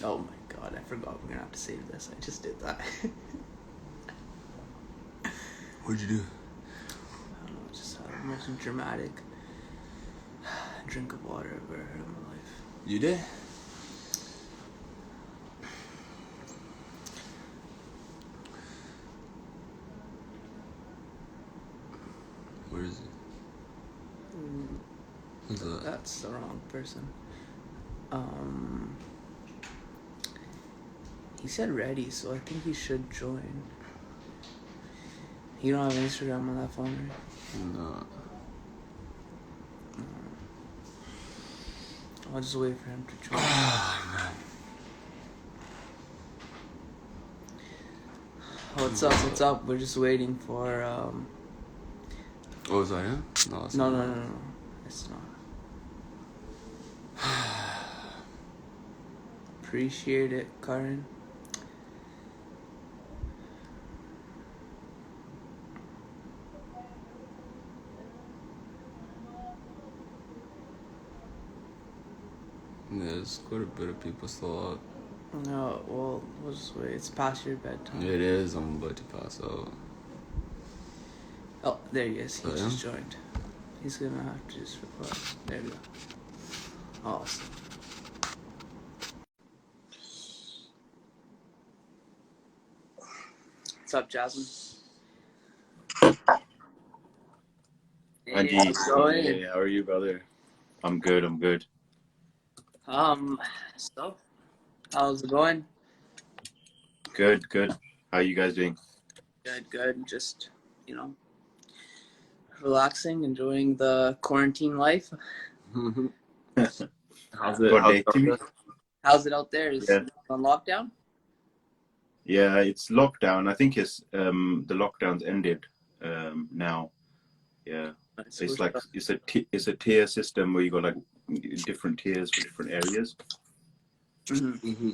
Oh my god, I forgot we're gonna have to save this. I just did that. What'd you do? I don't know, just had the most dramatic drink of water I've ever had in my life. You did? Where is it? Who's that? That's the wrong person. He said ready, so I think he should join. You don't have Instagram on that phone, right? No. I'll just wait for him to join. Man. What's up? What's up? We're just waiting for. Oh, is that him? No, it's No, not. no, no, no. It's not. Appreciate it, Karan. Yeah, there's quite a bit of people still out. No, well, we'll just wait. It's past your bedtime. It is. I'm about to pass out. Oh, there he is. He Oh, just yeah? joined. He's gonna have to just reply. There we go. Awesome. What's up, Jasmine? Paji, how's it going? Hey, how are you, brother? I'm good. So, how's it going? Good. How are you guys doing? Good. Just, relaxing, enjoying the quarantine life. How's it? Got How's day it out three? there? How's it out there? Is Yeah. it on lockdown? Yeah, it's lockdown. I think it's the lockdown's ended now. Yeah, it's like it's a tier system where you got like different tiers for different areas. Mm-hmm.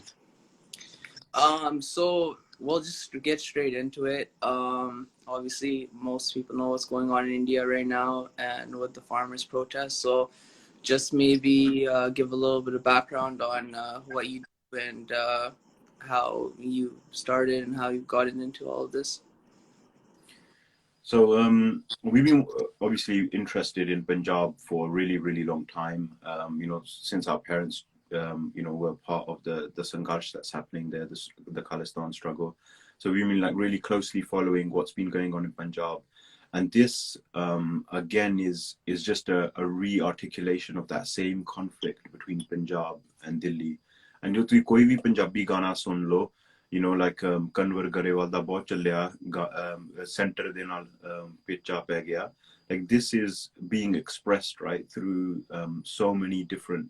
So we'll just get straight into it. Obviously, most people know what's going on in India right now and with the farmers' protest. So, just maybe give a little bit of background on what you do and how you started and how you gotten into all of this. So we've been obviously interested in Punjab for a really long time. Since our parents were part of the Sangharsh that's happening there, the Khalistan struggle. So we've been like really closely following what's been going on in Punjab, and this again is just a re-articulation of that same conflict between Punjab and Delhi. And you to koi bhi Punjabi gana sun lo, like Kanwar Garewal da bahut chalya, center de naal pitcha pe gaya. Like this is being expressed right through so many different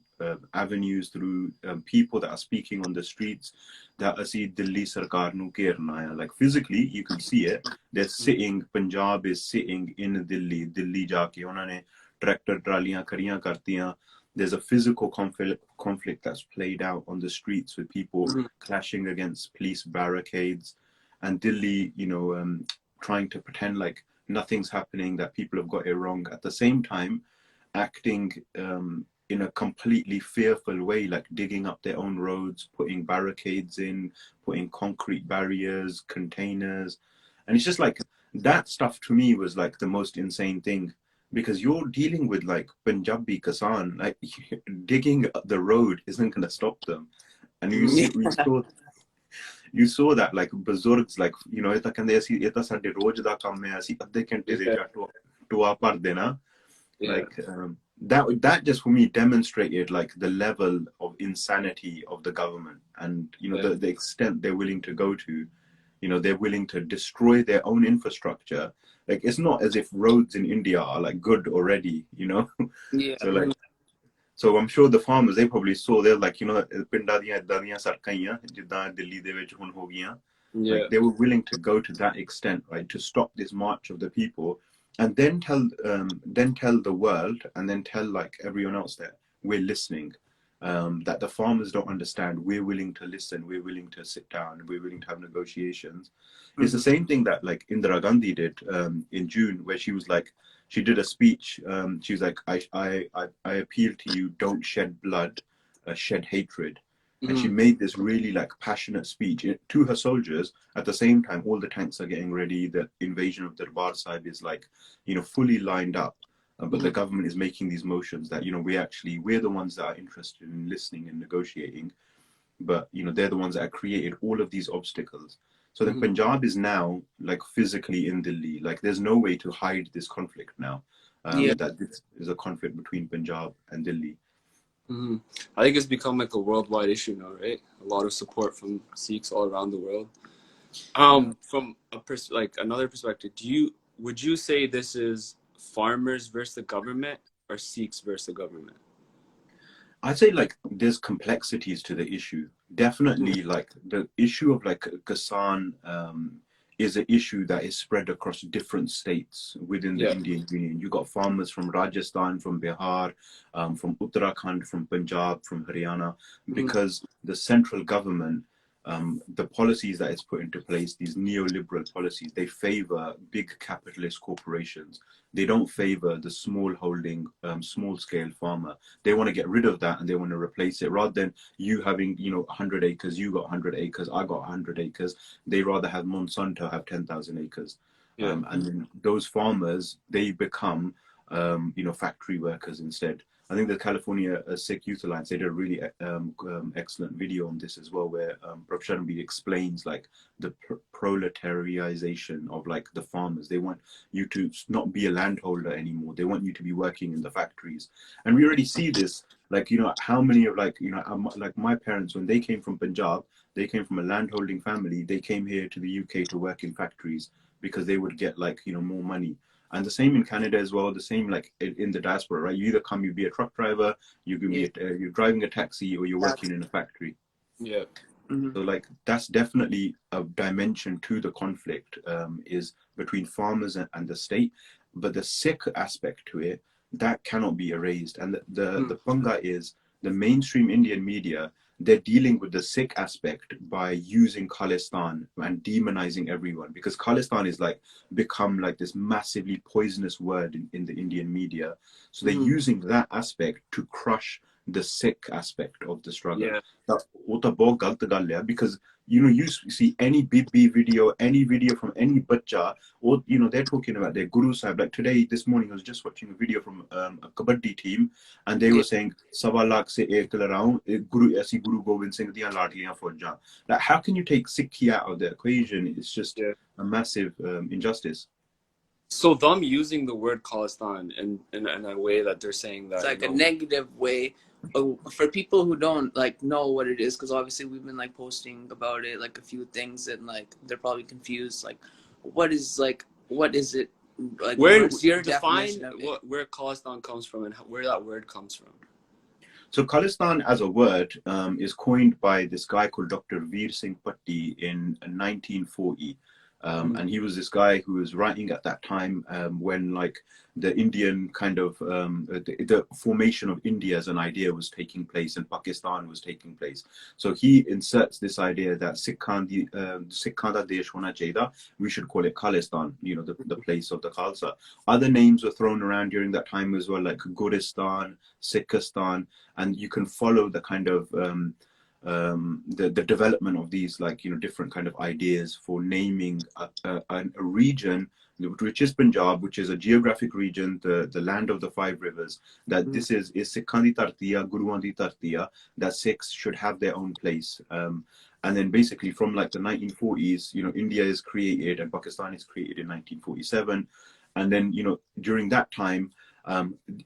avenues, through people that are speaking on the streets that asi Delhi sarkar nu gherna hai. Like physically you can see it. They're sitting, Punjab is sitting in Delhi jaake unhone tractor traliyan khadiyan kartiyan. There's a physical conflict that's played out on the streets with people clashing against police barricades, and Delhi, trying to pretend like nothing's happening, that people have got it wrong. At the same time, acting in a completely fearful way, like digging up their own roads, putting barricades in, putting concrete barriers, containers. And it's just like that stuff to me was like the most insane thing, because you're dealing with like Punjabi Kisan, like digging the road isn't going to stop them. And you saw that like Bazurgs, like, ਇਹ ਕਹਿੰਦੇ ਅਸੀਂ ਇਹ ਤਾਂ ਸਾਡੇ ਰੋਜ਼ ਦਾ ਕੰਮ ਹੈ ਅਸੀਂ ਅੱਧੇ ਘੰਟੇ ਦੇ ਟੋਆ ਭਰ ਦੇਣਾ. Like that just for me demonstrated like the level of insanity of the government, and the extent they're willing to go to. They're willing to destroy their own infrastructure. Like it's not as if roads in India are like good already. Yeah. So I'm sure the farmers, they probably saw, they're like, ਪਿੰਡਾਂ ਦੀਆਂ ਏਦਾਂ ਦੀਆਂ ਸੜਕਾਂ ਹੀ ਆ ਜਿੱਦਾਂ ਦਿੱਲੀ ਦੇ ਵਿੱਚ ਹੁਣ ਹੋ ਗਈਆਂ. Like they were willing to go to that extent, right, to stop this march of the people, and then tell the world, and then tell like everyone else that we're listening, that the farmers don't understand. We're willing to listen. We're willing to sit down. We're willing to have negotiations. It's the same thing that like Indira Gandhi did in June, where she was like, she did a speech. She was like, I appeal to you, don't shed blood, shed hatred. And she made this really like passionate speech to her soldiers. At the same time, all the tanks are getting ready. The invasion of Darbar Sahib is like, fully lined up. But the government is making these motions that, we're the ones that are interested in listening and negotiating. But, they're the ones that have created all of these obstacles. So then Punjab is now like physically in Delhi. Like there's no way to hide this conflict now. That this is a conflict between Punjab and Delhi. I think it's become like a worldwide issue now, right? A lot of support from Sikhs all around the world. From another perspective, would you say this is farmers versus the government or Sikhs versus the government? I'd say like there's complexities to the issue. Definitely like the issue of like Kisan is an issue that is spread across different states within the Indian Union. You got farmers from Rajasthan, from Bihar, from Uttarakhand, from Punjab, from Haryana, because the central government, the policies that it's put into place, these neoliberal policies, they favor big capitalist corporations. They don't favor the small holding, small scale farmer. They want to get rid of that and they want to replace it. Rather than you having, 100 acres, you got 100 acres, I got 100 acres. They rather have Monsanto have 10,000 acres. And then those farmers, they become, factory workers instead. I think the California Sikh Youth Alliance, they did a really excellent video on this as well, where Prof. Sharmbi explains like the proletarialization of like the farmers. They want you to not be a landholder anymore. They want you to be working in the factories. And we already see this, like, how many of like my parents, when they came from Punjab, they came from a landholding family. They came here to the UK to work in factories because they would get like, more money. And the same in Canada as well, the same like in the diaspora, right? You either come, you be a truck driver, you can be you're driving a taxi, or you're working in a factory. Yeah. So like that's definitely a dimension to the conflict, is between farmers and the state. But the Sikh aspect to it, that cannot be erased. And the punga is the mainstream Indian media, they're dealing with the Sikh aspect by using Khalistan and demonizing everyone, because Khalistan is like become like this massively poisonous word in the Indian media. So they're using that aspect to crush the Sikh aspect of the struggle. Because you see any BB video, any video from any bacha, or they're talking about their Guru Sahib. Like today, this morning, I was just watching a video from a kabaddi team, and they were saying Sawa lakh se ek laraun Guru aisi Guru Gobind Singh diyan ladliyan faujan. Like how can you take Sikhi out of the equation? It's just a massive injustice. So them using the word Khalistan in a way that they're saying that it's like a negative way. For people who don't like know what it is, because obviously we've been like posting about it, like a few things, and like they're probably confused. Like, what is it? Like, where's your definition of it? Where Khalistan comes from and where that word comes from? So Khalistan as a word is coined by this guy called Dr. Veer Singh Patti in 1940. And he was this guy who was writing at that time when like the Indian kind of the formation of India as an idea was taking place and Pakistan was taking place. So he inserts this idea that Sikhan da desh hona chahiye, we should call it Khalistan, the place of the Khalsa. Other names were thrown around during that time as well, like Gulistan, Sikhistan, and you can follow the kind of the development of these like different kind of ideas for naming a region, which is Punjab, which is a geographic region, the land of the five rivers, that this is Sikhan di Tartiya, Guruan di Tartiya, that Sikhs should have their own place. And then basically from like the 1940s, India is created and Pakistan is created in 1947. And then, during that time,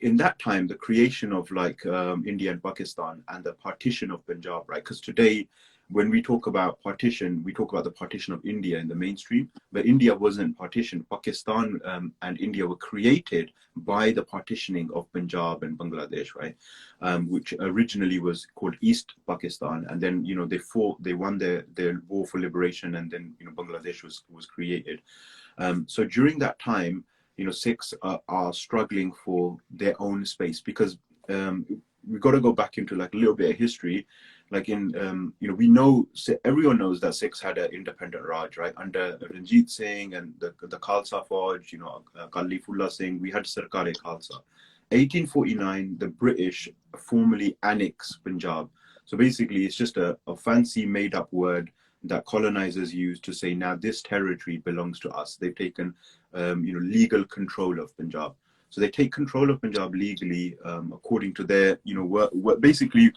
in that time, the creation of like India and Pakistan and the partition of Punjab, right? Because today, when we talk about partition, we talk about the partition of India in the mainstream, but India wasn't partitioned. Pakistan and India were created by the partitioning of Punjab and Bangladesh, right? Which originally was called East Pakistan, and then they fought, they won their war for liberation, and then Bangladesh was created. So during that time, Sikhs are struggling for their own space, because we've got to go back into like a little bit of history. Like in, we know, everyone knows that Sikhs had an independent Raj, right? Under Ranjit Singh and the Khalsa Fauj, Kalifullah Singh, we had Sarkar-e Khalsa. 1849, the British formally annexed Punjab. So basically, it's just a fancy made up word that colonizers use to say, now this territory belongs to us. They've taken, legal control of Punjab. So they take control of Punjab legally, according to their, basically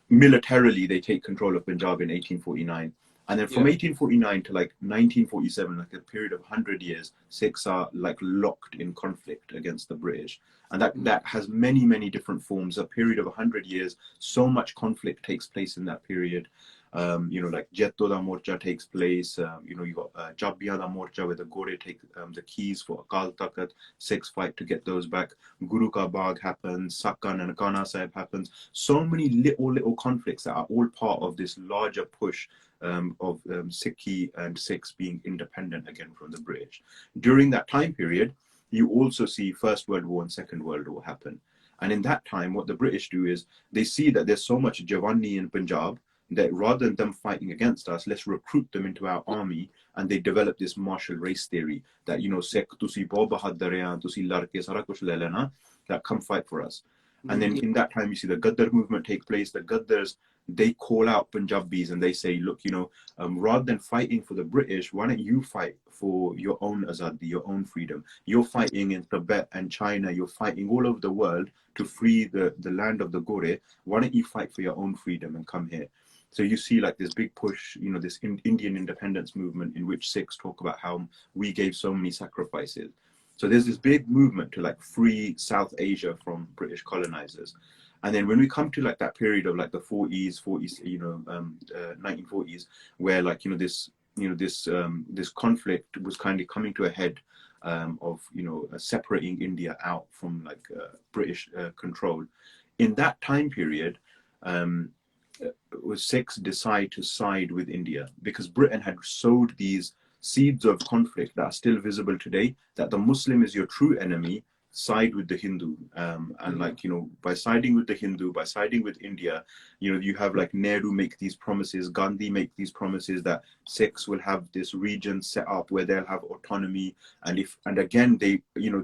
militarily, they take control of Punjab in 1849. And then from 1849 to like 1947, like a period of 100 years, Sikhs are like locked in conflict against the British. And that has many, many different forms. A period of 100 years, so much conflict takes place in that period. Like Jetto da Morcha takes place. You got Jabbiya da Morcha, where the Gore take the keys for Akal Takat. Sikhs fight to get those back. Guru Ka Bagh happens. Sakkan and Kana Sahib happens. So many little conflicts that are all part of this larger push of Sikhi and Sikhs being independent again from the British. During that time period, you also see First World War and Second World War happen. And in that time, what the British do is they see that there's so much Javani in Punjab that rather than them fighting against us, let's recruit them into our army. And they develop this martial race theory that, Sikh, tusi bahut bahadur hain, tusi larke sara kuch le lena, that come fight for us. And then in that time, you see the Gaddar movement take place. The Gaddars, they call out Punjabis and they say, look, rather than fighting for the British, why don't you fight for your own azadi, your own freedom? You're fighting in Tibet and China. You're fighting all over the world to free the land of the Gore. Why don't you fight for your own freedom and come here? So you see like this big push, this Indian independence movement in which Sikhs talk about how we gave so many sacrifices. So there's this big movement to like free South Asia from British colonizers. And then when we come to like that period of like the 40s, 1940s, where like, this conflict was kind of coming to a head of, separating India out from like British control. In that time period, Sikhs decide to side with India because Britain had sowed these seeds of conflict that are still visible today, that the Muslim is your true enemy, side with the Hindu. By siding with the Hindu, by siding with India, you have like Nehru make these promises, Gandhi make these promises that Sikhs will have this region set up where they'll have autonomy. And again, they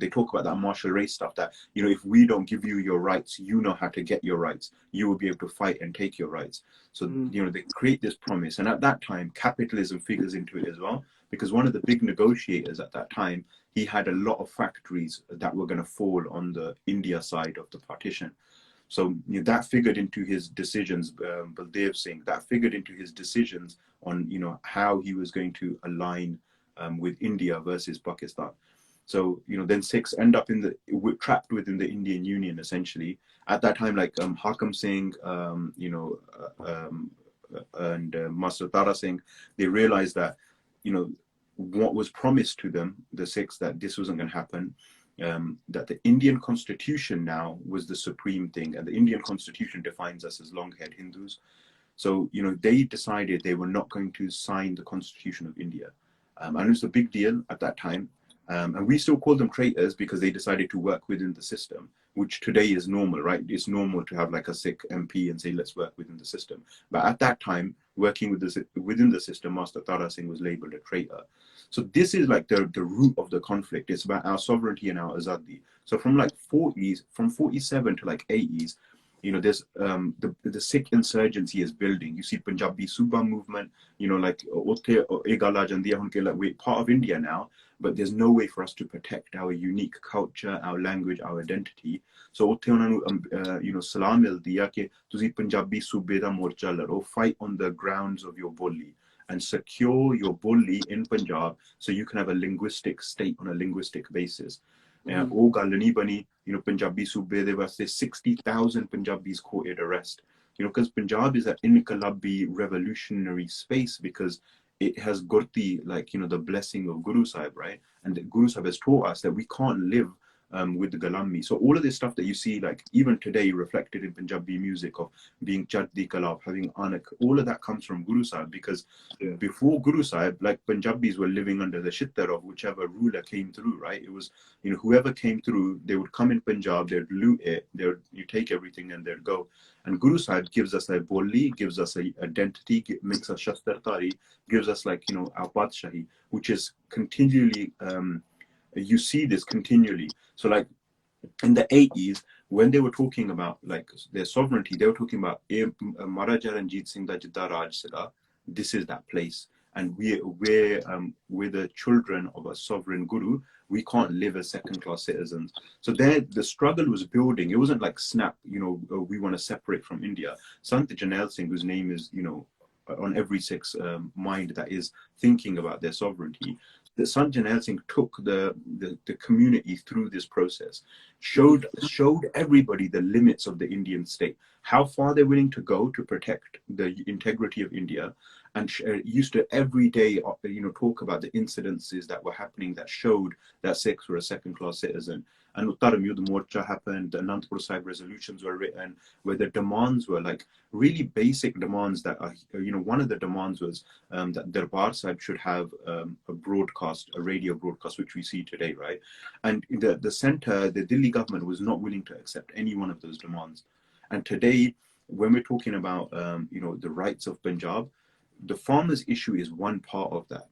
talk about that martial race stuff that, if we don't give you your rights, you know how to get your rights. You will be able to fight and take your rights. So, they create this promise. And at that time, capitalism figures into it as well, because one of the big negotiators at that time, he had a lot of factories that were going to fall on the India side of the partition. So that figured into his decisions, Baldev Singh, that figured into his decisions on, how he was going to align with India versus Pakistan. So, then Sikhs end up trapped within the Indian Union, essentially. At that time, like Hakam Singh, and Master Tara Singh, they realized that, what was promised to them, the Sikhs, that this wasn't going to happen, that the Indian constitution now was the supreme thing. And the Indian constitution defines us as long-haired Hindus. So, they decided they were not going to sign the constitution of India. And it was a big deal at that time. And we still call them traitors because they decided to work within the system, which today is normal, right? It's normal to have like a Sikh MP and say, let's work within the system. But at that time, working within the system, Master Tara Singh was labeled a traitor. So this is like the root of the conflict. It's about our sovereignty and our azadi. So from like 47 to like 80s, there's the Sikh insurgency is building. You see Punjabi Suba movement, like we're part of India now, but there's no way for us to protect our unique culture, our language, our identity. So salam mildi ke tusi Punjabi Sube da morcha laro, fight on the grounds of your Bolli and secure your Bolli in Punjab so you can have a linguistic state on a linguistic basis. ਉਹ ਗੱਲ ਨਹੀਂ ਬਣੀ, Punjabi ਸੂਬੇ ਦੇ ਵਾਸਤੇ 60,000 Punjabis courted arrest, because Punjab is an inqalabi revolutionary space because it has gurti, like, the blessing of Guru Sahib, right? And the Guru Sahib has taught us that we can't live with the Galami. So all of this stuff that you see, like even today reflected in Punjabi music of being Chaddi Kalab, having Anak, all of that comes from Guru Sahib, because before Guru Sahib, like Punjabis were living under the shittar of whichever ruler came through, right? It was, whoever came through, they would come in Punjab, they'd loot it, you take everything and they'd go. And Guru Sahib gives us a Bolli, gives us a identity, makes us Shastar Tari, gives us like, our Badshahi, which is continually, you see this continually. So like in the 80s, when they were talking about like their sovereignty, they were talking about Maharaja Ranjit Singh da Jidda Raj Sida. This is that place, and we're the children of a sovereign guru. We can't live as second-class citizens. So there, the struggle was building. It wasn't like snap, we want to separate from India. Sant Janel Singh, whose name is, on every Sikh's mind that is thinking about their sovereignty, that Sant Janel Singh took the community through this process, showed everybody the limits of the Indian state, how far they're willing to go to protect the integrity of India, and used to every day, talk about the incidences that were happening that showed that Sikhs were a second-class citizen. And Uttaram Yudh Morcha happened, the Anandpur Sahib resolutions were written, where the demands were like really basic demands that are, one of the demands was that Darbar Sahib should have a radio broadcast, which we see today, right? And the center, the Delhi government was not willing to accept any one of those demands. And today, when we're talking about, the rights of Punjab, the farmers' issue is one part of that.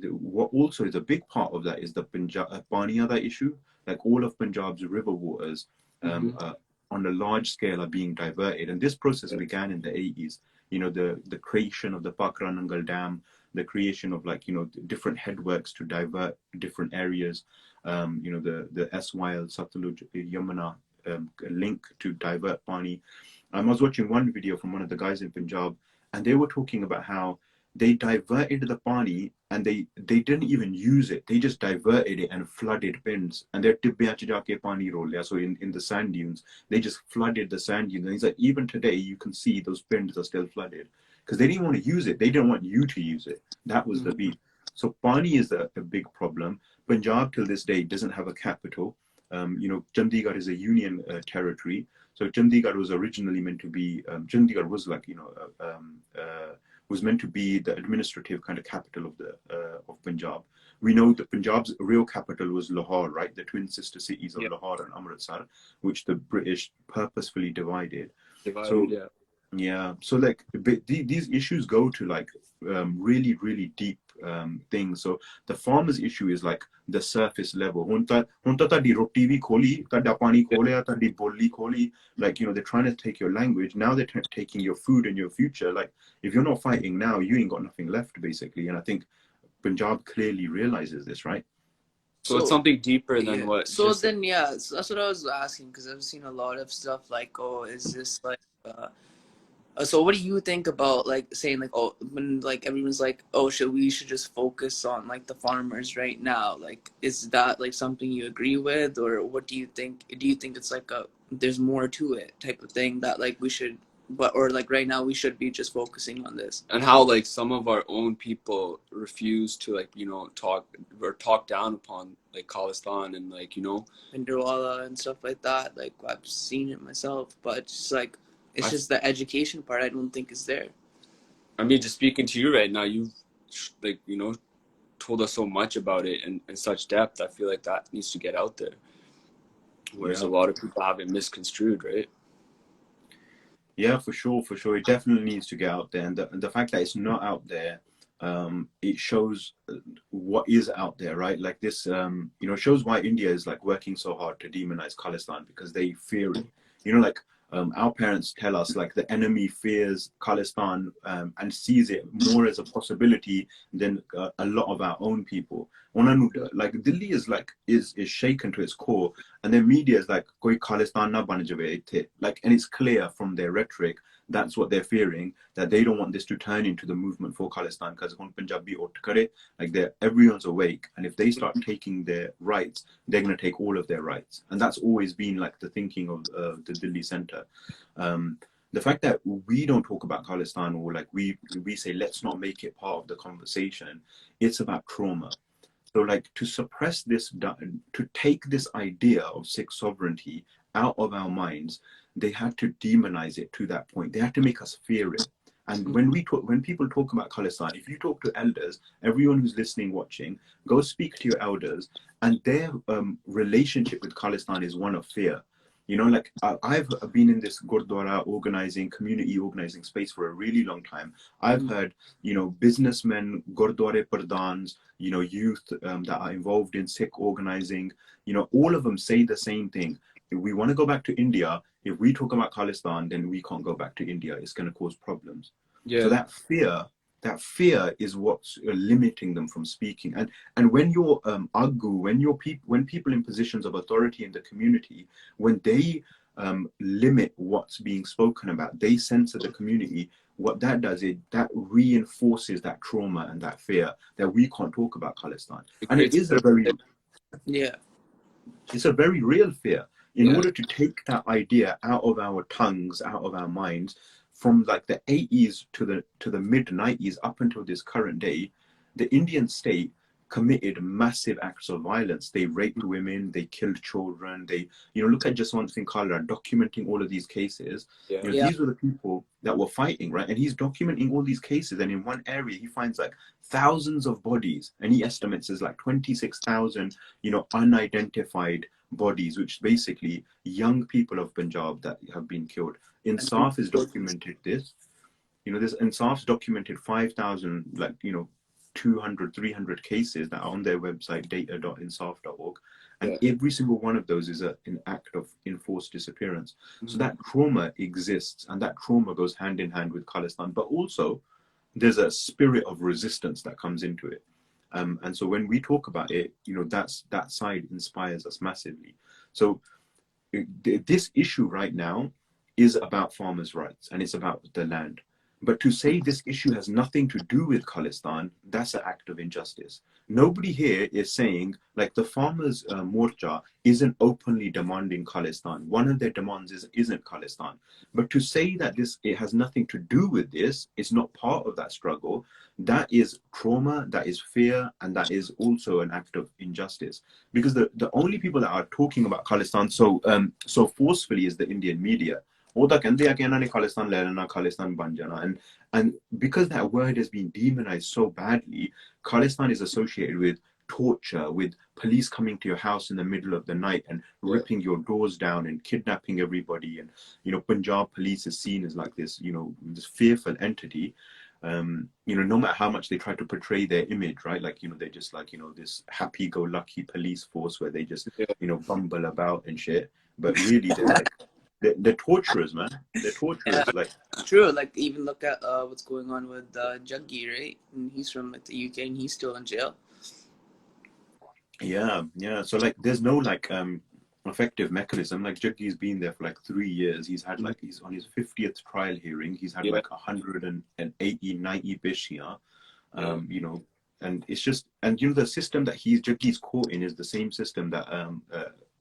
What also is a big part of that is the Punjab Paniyada issue. Like all of Punjab's river waters on a large scale are being diverted. And this process began in the 80s. The creation of the Pakranangal Dam, the creation of different headworks to divert different areas, the SYL, Satluj, Yamuna link to divert Pani. I was watching one video from one of the guys in Punjab, and they were talking about how they diverted the Pani and they didn't even use it. They just diverted it and flooded bins. And they're Pani roll. So in the sand dunes, they just flooded the sand dunes. And he's like, even today, you can see those bins are still flooded because they didn't want to use it. They didn't want you to use it. That was the beat. So Pani is a big problem. Punjab till this day doesn't have a capital. Chandigarh is a union territory. So Chandigarh was originally meant to be, Chandigarh was was meant to be the administrative kind of capital of Punjab. We know that Punjab's real capital was Lahore, right? The twin sister cities of Lahore and Amritsar, which the British purposefully divided. So like these issues go to really, really deep things. So the farmers' issue is like the surface level. Like, they're trying to take your language. Now they're taking your food and your future. Like, if you're not fighting now, you ain't got nothing left, basically. And I think Punjab clearly realizes this, right? So it's something deeper than what. So then, so that's what I was asking, because I've seen a lot of stuff like, oh, is this like. So what do you think about saying when everyone's like, oh, we should just focus on the farmers right now? Is that something you agree with, or what do you think? Do you think it's there's more to it type of thing that we should, or right now we should be just focusing on this? And how some of our own people refuse to talk down upon Khalistan and Pinderwala and stuff like that. I've seen it myself, but it's it's just the education part I don't think is there. I mean, just speaking to you right now, you've told us so much about it in such depth. I feel like that needs to get out there. Whereas a lot of people have it misconstrued, right? Yeah, for sure. It definitely needs to get out there. And the fact that it's not out there, it shows what is out there, right? Like this, shows why India is working so hard to demonize Khalistan, because they fear it. Our parents tell us the enemy fears Khalistan and sees it more as a possibility than a lot of our own people. Delhi is shaken to its core, and their media is koi Khalistan na ban jaye ithe. And it's clear from their rhetoric that's what they're fearing, that they don't want this to turn into the movement for Khalistan, because when Punjabi ut kare, everyone's awake, and if they start taking their rights, they're going to take all of their rights. And that's always been the thinking of the Delhi center. The fact that we don't talk about Khalistan, or we say let's not make it part of the conversation, it's about trauma. So to suppress this, to take this idea of Sikh sovereignty out of our minds, they had to demonize it to that point. They had to make us fear it. And when people talk about Khalistan, if you talk to elders, everyone who's listening, watching, go speak to your elders, and their relationship with Khalistan is one of fear. I've been in this Gurdwara community organizing space for a really long time. I've heard, businessmen, Gurdwara Pradhans, youth that are involved in Sikh organizing, all of them say the same thing. if we want to go back to India, if we talk about Khalistan, then we can't go back to India. It's going to cause problems. So Yeah. that fear is what's limiting them from speaking. And when you're Aggu, when people in positions of authority in the community, when they limit what's being spoken about, they censor the community. What that does is that reinforces that trauma and that fear that we can't talk about Khalistan. It And it creates is a very Yeah. it's a very real fear. In Yeah. order to take that idea out of our tongues, out of our minds, from like the 80s to the mid 90s up until this current day, the Indian state committed massive acts of violence. They raped women, they killed children, they, look at Jaswant Singh Khalra documenting all of these cases. Yeah. Yeah. These were the people that were fighting, right? And he's documenting all these cases, and in one area he finds like thousands of bodies, and he estimates there's like 26,000 unidentified bodies, which basically young people of Punjab that have been killed. Insaf has documented this. This Insaf's documented 5,000, 200, 300 cases that are on their website, data.insaf.org. And every single one of those is an act of enforced disappearance. So that trauma exists, and that trauma goes hand in hand with Khalistan. But also, there's a spirit of resistance that comes into it. And so when we talk about it, that side inspires us massively. So this issue right now is about farmers' rights, and it's about the land. But to say this issue has nothing to do with Khalistan, that's an act of injustice. Nobody here is saying, like, the farmers' Morcha isn't openly demanding Khalistan. One of their demands isn't Khalistan. But to say that it has nothing to do with this, it's not part of that struggle, that is trauma, that is fear, and that is also an act of injustice. Because the only people that are talking about Khalistan so forcefully is the Indian media. And because that word has been demonized so badly, Khalistan is associated with torture, with police coming to your house in the middle of the night and ripping your doors down and kidnapping everybody. And Punjab police is seen as like this this fearful entity. No matter how much they try to portray their image, right? Like, they're just like, this happy-go-lucky police force where they just, bumble about and shit. But really, they're like, they're torturers, man. They're torturers. Like, true. Like, even look at what's going on with Jaggi, right? And he's from like the UK, and he's still in jail. Yeah. So like, there's no like effective mechanism. Like, Jaggi's been there for like 3 years. He's had like, he's on his 50th trial hearing. He's had like 180, 90 bishia. And it's just, and the system that Jaggi's caught in is the same system that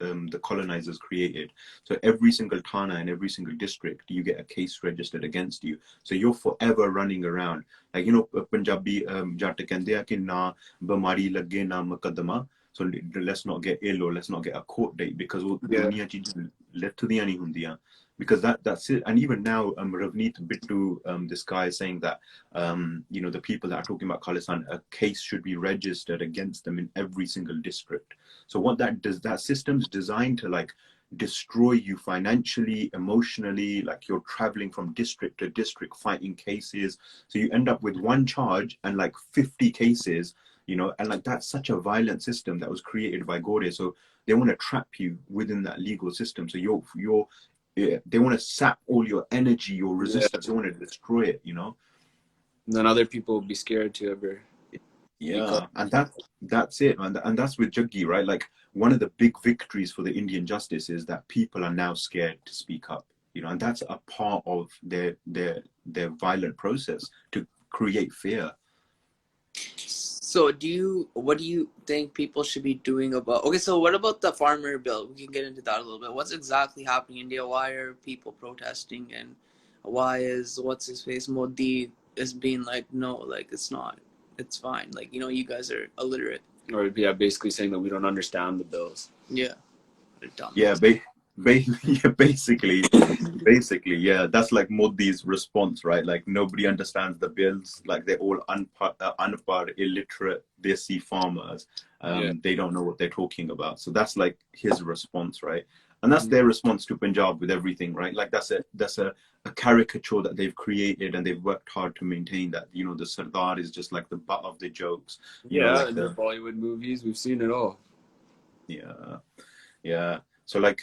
the colonizers created. So every single Thana and every single district, you get a case registered against you. So you're forever running around. Like, Punjabi Jat kehndे hai ki na bimari lage na muqaddama. So let's not get ill, or let's not get a court date, because duniya cheezaਂ letthdiyan nahi hundiyan. Because that's it. And even now, Ravneet Bittu, this guy is saying that, the people that are talking about Khalistan, a case should be registered against them in every single district. So what that does, that system's designed to like destroy you financially, emotionally, like you're traveling from district to district fighting cases. So you end up with one charge and like 50 cases, and like that's such a violent system that was created by Gore. So they want to trap you within that legal system. So they want to sap all your energy, your resistance. They want to destroy it, And then other people will be scared to ever. And that's it, man. And that's with Jaggi, right? Like, one of the big victories for the Indian justice is that people are now scared to speak up, and that's a part of their violent process to create fear. So what do you think people should be doing about, okay, so what about the farmer bill? We can get into that a little bit. What's exactly happening in India? Why are people protesting? And why is, what's his face, Modi is being like, no, like, it's not, it's fine. Like, you guys are illiterate. Or basically saying that we don't understand the bills. Yeah. Yeah, basically, yeah, that's like Modi's response, right? Like, nobody understands the bills. Like, they're all unpar, illiterate, desi farmers. They don't know what they're talking about. So that's like his response, right? And that's their response to Punjab with everything, right? Like, that's a caricature that they've created, and they've worked hard to maintain that, the Sardar is just like the butt of the jokes. Like the Bollywood movies, we've seen it all. Yeah. So like,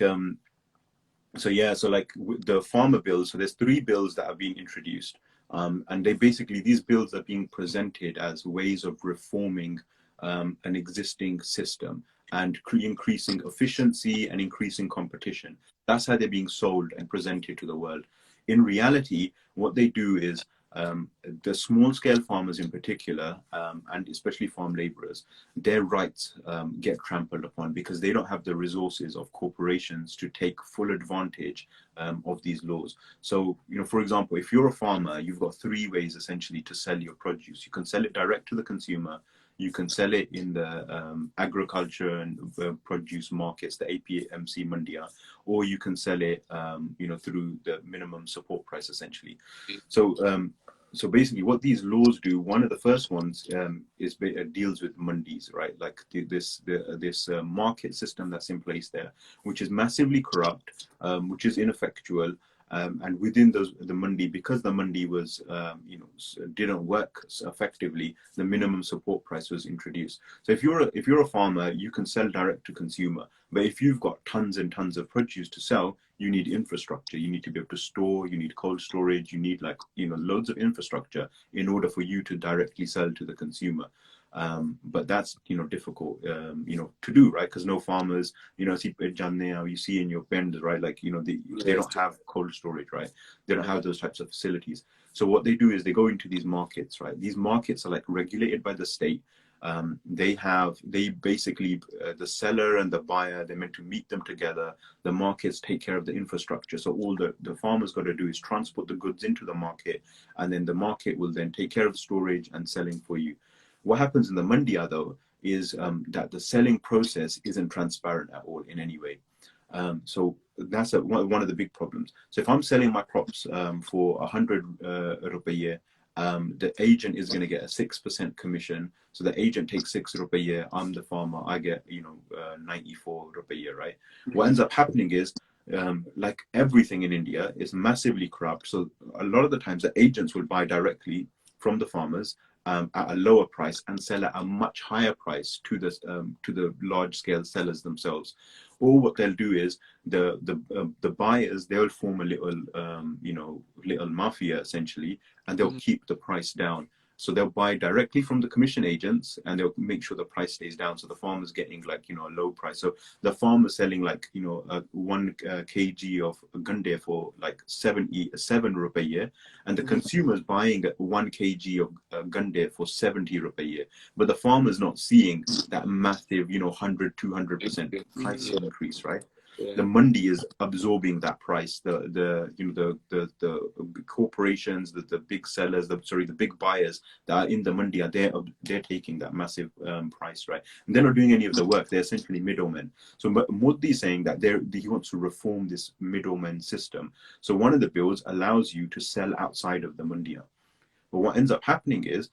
So yeah, so like the farmer bills, so there's 3 bills that have been introduced, and they basically, these bills are being presented as ways of reforming an existing system and increasing efficiency and increasing competition. That's how they're being sold and presented to the world. In reality, what they do is, the small scale farmers in particular, and especially farm laborers, their rights get trampled upon because they don't have the resources of corporations to take full advantage of these laws. So, for example, if you're a farmer, you've got 3 ways essentially to sell your produce. You can sell it direct to the consumer. You can sell it in the agriculture and produce markets, the APMC Mandia, or you can sell it, through the minimum support price, essentially. So, so basically, what these laws do, one of the first ones is deals with mandis, right? Like this market system that's in place there, which is massively corrupt, which is ineffectual. And within the mandi, because the mandi was, didn't work effectively, the minimum support price was introduced. So if you're a farmer, you can sell direct to consumer. But if you've got tons and tons of produce to sell, you need infrastructure. You need to be able to store. You need cold storage. You need loads of infrastructure in order for you to directly sell to the consumer. But that's difficult to do, right? Because no farmers, you see in your bends, right? Like they don't have cold storage, right? They don't have those types of facilities. So what they do is they go into these markets, right? These markets are like regulated by the state. They basically, the seller and the buyer, they're meant to meet them together. The markets take care of the infrastructure. So all the farmers got to do is transport the goods into the market, and then the market will then take care of the storage and selling for you. What happens in the mandia though is that the selling process isn't transparent at all in any way. So that's one of the big problems. So if I'm selling my crops for 100 rupiah, the agent is going to get a 6% commission. So the agent takes 6 rupiah. I'm the farmer. I get 94 rupiah, right? What ends up happening is, like everything in India, is massively corrupt. So a lot of the times the agents will buy directly from the farmers at a lower price and sell at a much higher price to the large scale sellers themselves. Or what they'll do is the buyers, they'll form a little mafia essentially, and they'll keep the price down. So they'll buy directly from the commission agents and they'll make sure the price stays down. So the farmer's getting a low price. So the farmer's selling 1 kg of gande for 7 rupiah, and the consumer's buying 1 kg of gande for 70 rupiah. But the farmer's not seeing that massive 100-200% price increase, right? The mandi is absorbing that price. The corporations, the big sellers, the big buyers that are in the mandi, they're taking that massive price, right? And they're not doing any of the work. They're essentially middlemen. So Modi is saying that he wants to reform this middleman system. So one of the bills allows you to sell outside of the mandia. But what ends up happening is,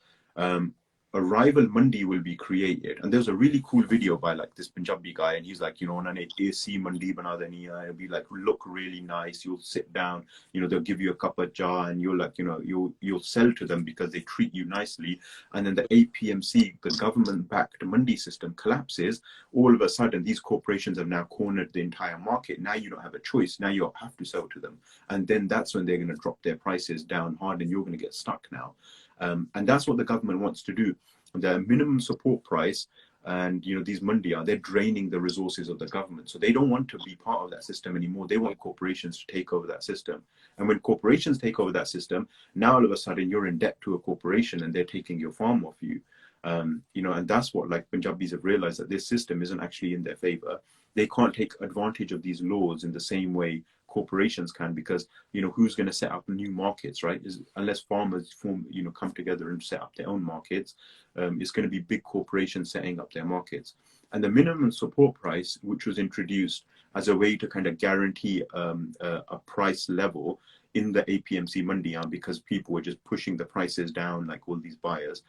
a rival mandi will be created. And there's a really cool video by this Punjabi guy, and he's like, AC mandi bana deni hai. It'll be look really nice. You'll sit down, they'll give you a cup of cha, and you'll sell to them because they treat you nicely. And then the APMC, the government-backed mandi system, collapses. All of a sudden, these corporations have now cornered the entire market. Now you don't have a choice. Now you have to sell to them. And then that's when they're going to drop their prices down hard, and you're going to get stuck now. And that's what the government wants to do. The minimum support price and these mandia, they're draining the resources of the government. So they don't want to be part of that system anymore. They want corporations to take over that system. And when corporations take over that system, now all of a sudden you're in debt to a corporation and they're taking your farm off you. And that's what Punjabis have realized, that this system isn't actually in their favor. They can't take advantage of these laws in the same way corporations can, because who's going to set up new markets, right? Unless farmers come together and set up their own markets, it's going to be big corporations setting up their markets. And the minimum support price, which was introduced as a way to kind of guarantee a price level in the APMC Mandiyan, because people were just pushing the prices down, like all these buyers,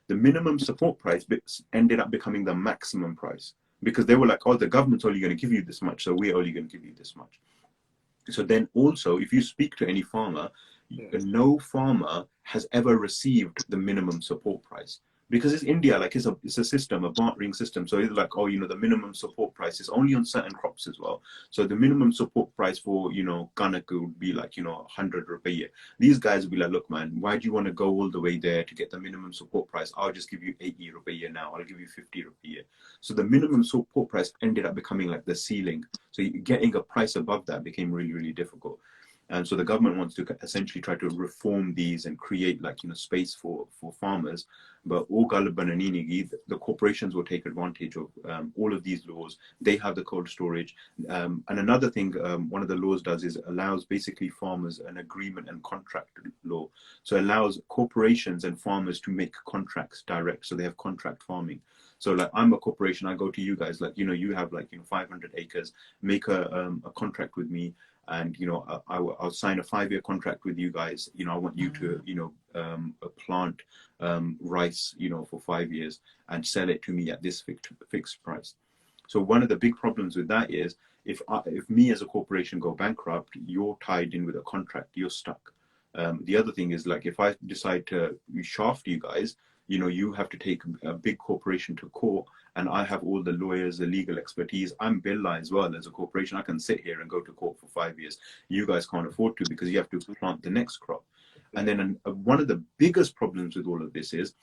the minimum support price ended up becoming the maximum price, because they were like, oh, the government's only going to give you this much, so we're only going to give you this much. So then also, if you speak to any farmer, no farmer has ever received the minimum support price, because it's India, like it's a system, a bartering system. So it's like, oh, you know, the minimum support price is only on certain crops as well. So the minimum support price for, you know, kanak would be like, you know, 100 rupiah. These guys would be like, look, man, why do you want to go all the way there to get the minimum support price? I'll just give you 80 rupiah now. I'll give you 50 rupiah. So the minimum support price ended up becoming like the ceiling. So getting a price above that became really, really difficult. And so the government wants to essentially try to reform these and create, like, you know, space for farmers. But the corporations will take advantage of all of these laws. They have the cold storage. And another thing one of the laws does is allows basically farmers an agreement and contract law. So it allows corporations and farmers to make contracts direct. So they have contract farming. So like, I'm a corporation, I go to you guys, like, you know, you have like, you know, 500 acres, make a contract with me. And, you know, I'll sign a 5-year contract with you guys. You know, I want you to, you know, plant rice, you know, for 5 years and sell it to me at this fixed price. So one of the big problems with that is if me as a corporation go bankrupt, you're tied in with a contract, you're stuck. The other thing is, like, if I decide to shaft you guys, you know, you have to take a big corporation to court, and I have all the lawyers, the legal expertise. I'm Billah as well as a corporation. I can sit here and go to court for 5 years. You guys can't afford to, because you have to plant the next crop. And then one of the biggest problems with all of this is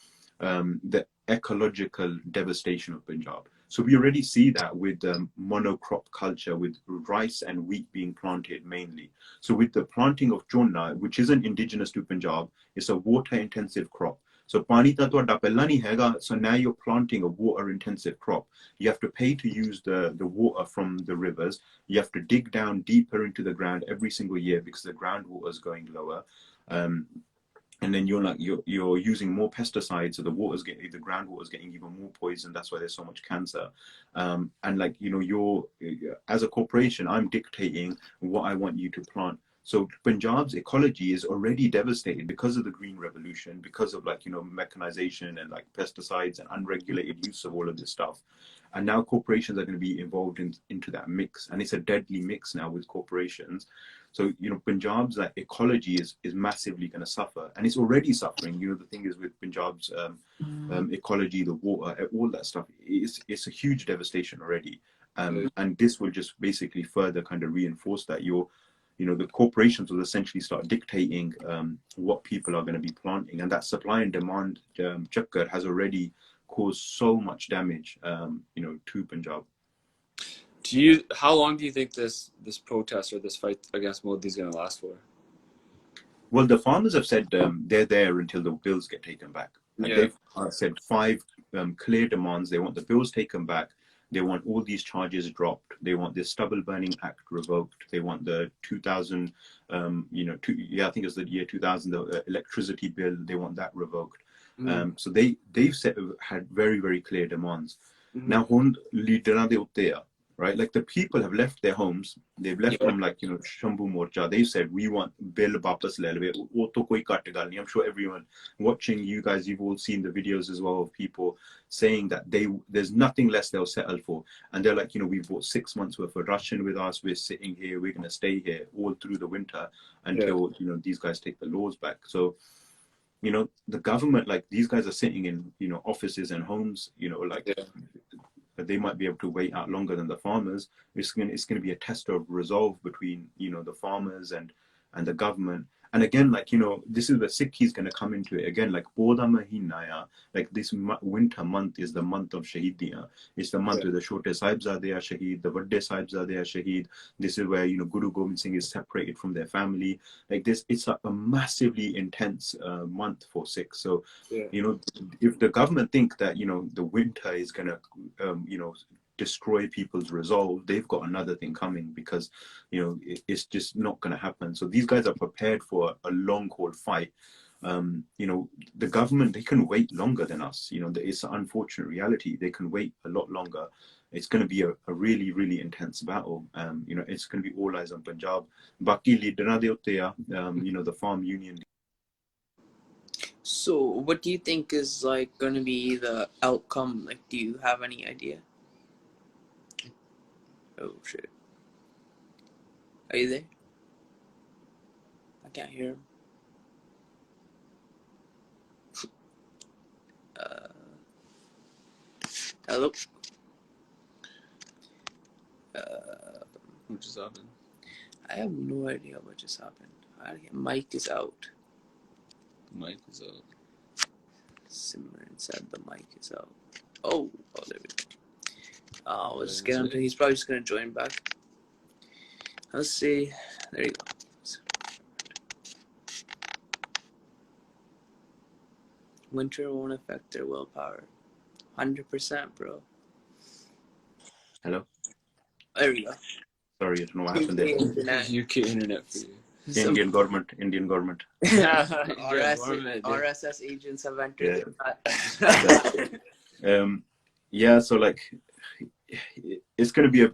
the ecological devastation of Punjab. So we already see that with monocrop culture, with rice and wheat being planted mainly. So with the planting of chonna, which isn't indigenous to Punjab, it's a water-intensive crop. So pani ta ਤੁਹਾਡਾ ਪਹਿਲਾਂ ਨਹੀਂ ਹੈਗਾ. So now you're planting a water-intensive crop. You have to pay to use the water from the rivers. You have to dig down deeper into the ground every single year because the groundwater is going lower. And then you're using more pesticides, so the groundwater is getting even more poison. That's why there's so much cancer. And like, you know, as a corporation, I'm dictating what I want you to plant. So Punjab's ecology is already devastated because of the Green Revolution, because of, like, you know, mechanization and like pesticides and unregulated use of all of this stuff. And now corporations are going to be involved into that mix. And it's a deadly mix now with corporations. So, you know, Punjab's like ecology is massively going to suffer, and it's already suffering. You know, the thing is with Punjab's ecology, the water, all that stuff, it's a huge devastation already. And this will just basically further kind of reinforce that. You know, the corporations will essentially start dictating what people are going to be planting, and that supply and demand chakkar has already caused so much damage, you know, to Punjab. How long do you think this protest or this fight against Modi is going to last for? Well, the farmers have said they're there until the bills get taken back. And they've said 5 clear demands. They want the bills taken back. They want all these charges dropped. They want this stubble burning act revoked. They want the 2000, you know, I think it was the year 2000, the electricity bill. They want that revoked. So they've had very, very clear demands. Now, leader there, right? Like, the people have left their homes. They've left from, like, you know, Shambhu Morcha. They said, we want bill wapas le lwe. Wo to koi kat gal nahi. I'm sure everyone watching, you guys, you've all seen the videos as well of people saying that there's nothing less they'll settle for. And they're like, you know, we've bought 6 months worth of ration with us. We're sitting here. We're going to stay here all through the winter until, you know, these guys take the laws back. So, you know, the government, like, these guys are sitting in, you know, offices and homes, you know, like, they might be able to wait out longer than the farmers. It's going to be a test of resolve between, you know, the farmers and the government. And again, like, you know, this is where Sikhi is going to come into it again. Like, Boda Mahina, like, this winter month is the month of Shahidiyan. It's the month where the Chote Sahibzade are Shaheed, the Vadde Sahibzade are Shaheed. This is where, you know, Guru Gobind Singh is separated from their family. Like this, it's a massively intense month for Sikhs. So, you know, if the government think that, you know, the winter is going to, you know, destroy people's resolve, they've got another thing coming, because, you know, it's just not going to happen. So these guys are prepared for a long haul fight. You know, the government, they can wait longer than us. You know, it's an unfortunate reality. They can wait a lot longer. It's going to be a really, really intense battle. You know, it's going to be all eyes on Punjab. Baki leaders de utte, you know, the farm union. So what do you think is, like, going to be the outcome? Like, do you have any idea? Oh shit. Are you there? I can't hear him. Hello. What just happened? I have no idea what just happened. Mic is out. The mic is out. Simran said the mic is out. Oh, there we go. We'll just Did I get him. miss it? He's probably just gonna join back. Let's see. There you go. Winter won't affect their willpower. 100%, bro. Hello. There we go. Sorry, I don't know what happened there. Internet. UK internet for you. Indian government. RSS agents have entered. Yeah. Yeah. So like, it's gonna be a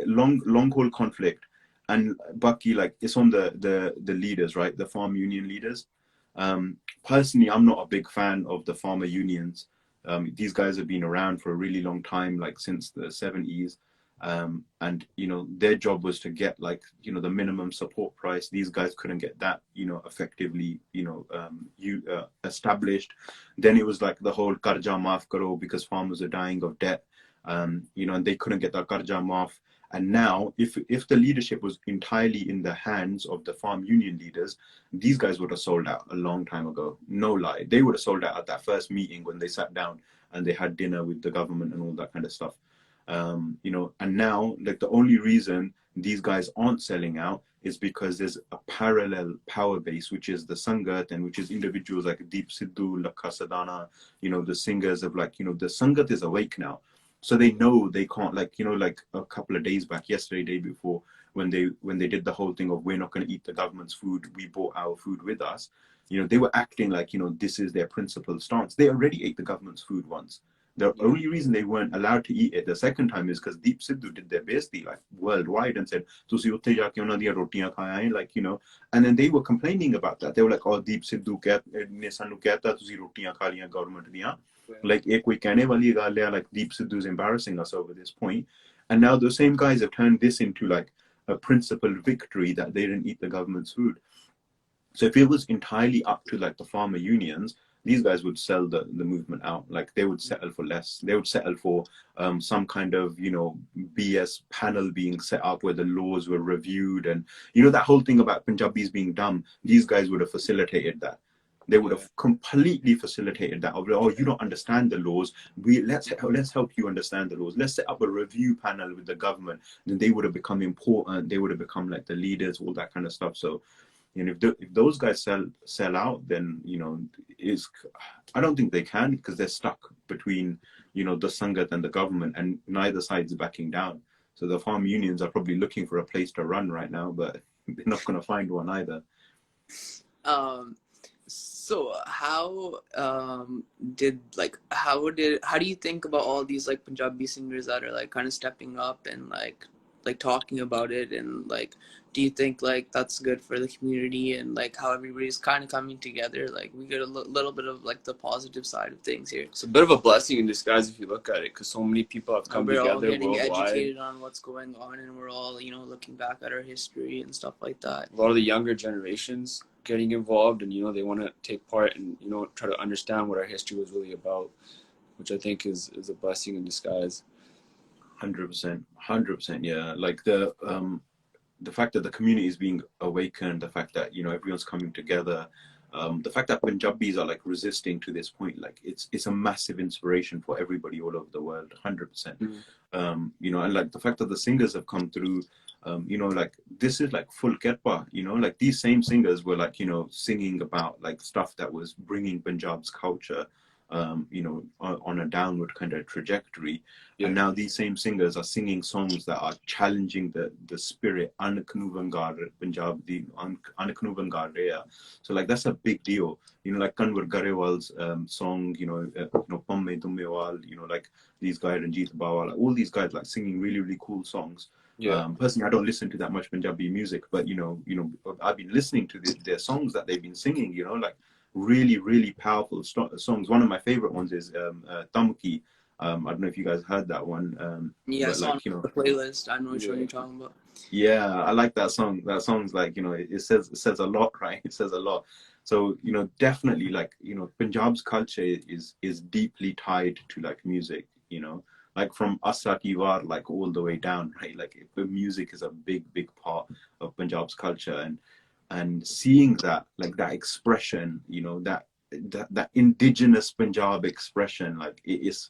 long haul conflict, and Bucky, like, it's on the leaders, right? The farm union leaders. Personally, I'm not a big fan of the farmer unions. These guys have been around for a really long time, like since the 70s. And their job was to get, like, the minimum support price. These guys couldn't get that effectively established. Then it was like the whole karja maaf karo, because farmers are dying of debt, and they couldn't get that karja maaf. And now, if the leadership was entirely in the hands of the farm union leaders, these guys would have sold out a long time ago. No lie, they would have sold out at that first meeting when they sat down and they had dinner with the government and all that kind of stuff. And now, like, the only reason these guys aren't selling out is because there's a parallel power base, which is the Sangat, and which is individuals like Deep Sidhu, Lakha Sadana, the singers of, like, the Sangat is awake now. So they know they can't, like, like a couple of days back, yesterday, day before, when they did the whole thing of, we're not going to eat the government's food, we brought our food with us. They were acting like, this is their principal stance. They already ate the government's food once. The only reason they weren't allowed to eat it the second time is because Deep Sidhu did their besti, like, worldwide, and said, "Tusi utte jaake unna diyan rotiyan khaaye," like, and then they were complaining about that. They were like, "Oh, Deep Sidhu ne sanu kehta tusi rotiyan kha liyan government diyan." Like, ek koi kehne wali gal hai, like, Deep Sidhu is embarrassing us over this point. And now the same guys have turned this into, like, a principled victory that they didn't eat the government's food. So if it was entirely up to, like, the farmer unions, these guys would sell the movement out. Like, they would settle for less. They would settle for some kind of, BS panel being set up where the laws were reviewed. And, that whole thing about Punjabis being dumb, these guys would have facilitated that. They would have completely facilitated that. Oh, you don't understand the laws. Let's help you understand the laws. Let's set up a review panel with the government. Then they would have become important. They would have become, like, the leaders, all that kind of stuff. So, if those guys sell out, then I don't think they can, because they're stuck between the Sangat and the government, and neither side's backing down. So the farm unions are probably looking for a place to run right now, but they're not going to find one either. So how do you think about all these, like, Punjabi singers that are, like, kind of stepping up and like talking about it, and, like, do you think, like, that's good for the community, and, like, how everybody's kind of coming together? Like, we get a little bit of, like, the positive side of things here. It's a bit of a blessing in disguise if you look at it, because so many people have come together worldwide. We're all getting educated on what's going on, and we're all, looking back at our history and stuff like that. A lot of the younger generations getting involved, and they want to take part and try to understand what our history was really about, which I think is a blessing in disguise. 100%, yeah. Like, the fact that the community is being awakened, the fact that everyone's coming together, the fact that Punjabis are, like, resisting to this point, like, it's a massive inspiration for everybody all over the world. 100%. And, like, the fact that the singers have come through, like, this is, like, full ketpa. Like, these same singers were, like, singing about, like, stuff that was bringing Punjab's culture on a downward kind of trajectory. And now these same singers are singing songs that are challenging the spirit. Punjab di Anaknuvan gar reha. So, like, that's a big deal. Like Kanwar Garewal's song, Pamme Dummewal, like, these guys, Ranjit Bawal, all these guys, like, singing really, really cool songs. Personally, I don't listen to that much Punjabi music, but I've been listening to their songs that they've been singing. Like, really, really powerful songs. One of my favorite ones is Tamki. I don't know if you guys heard that one. It's on the playlist. I know what you're talking about. Yeah, I like that song. That song's, like, it says a lot, right? It says a lot. So, definitely, like, Punjab's culture is deeply tied to, like, music. you know, like from Asa Ki War, like all the way down, right? Like the music is a big part of Punjab's culture, and seeing that, like that expression, you know, that indigenous Punjab expression, like it is,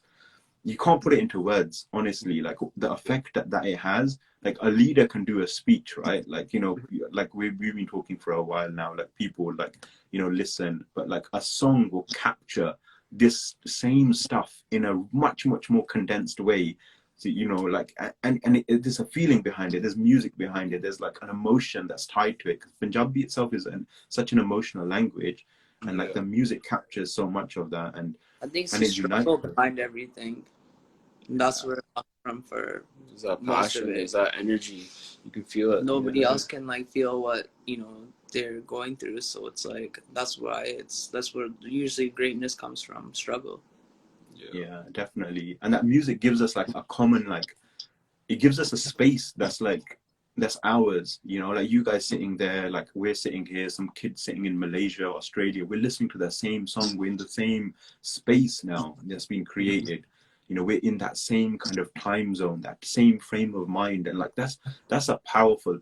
you can't put it into words, honestly. Like the effect that it has. Like a leader can do a speech, right? Like, you know, like we've been talking for a while now, like people like, you know, listen, but like a song will capture this same stuff in a much more condensed way. So, you know, like, there's a feeling behind it, there's music behind it, there's like an emotion that's tied to it. Punjabi itself is such an emotional language, and like the music captures so much of that, and I think it's and the it unites. struggle behind everything. And that's where it comes from for There's that most of passion, it. there's that energy. You can feel it. Nobody else can like feel what, you know, they're going through. So it's like that's where usually greatness comes from, struggle. Yeah, definitely. And that music gives us like a common, like, it gives us a space that's like, that's ours, you know, like you guys sitting there, like we're sitting here, some kids sitting in Malaysia, Australia, we're listening to that same song, we're in the same space now that's been created. You know, we're in that same kind of time zone, that same frame of mind, and like that's a powerful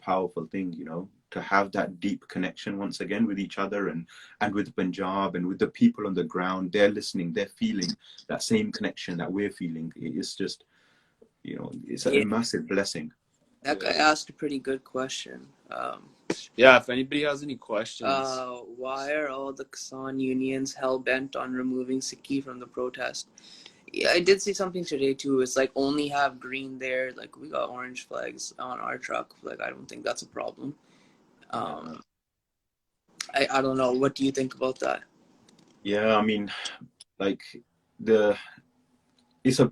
thing, you know, to have that deep connection once again with each other, and with Punjab, and with the people on the ground. They're listening, they're feeling that same connection that we're feeling. It's just, you know, it's a massive blessing. That guy asked a pretty good question. Yeah, if anybody has any questions. Why are all the Kisan unions hell bent on removing Sikhi from the protest? Yeah, I did see something today too. It's like only have green there. Like we got orange flags on our truck. Like I don't think that's a problem. I don't know. What do you think about that? Yeah, I mean, like it's a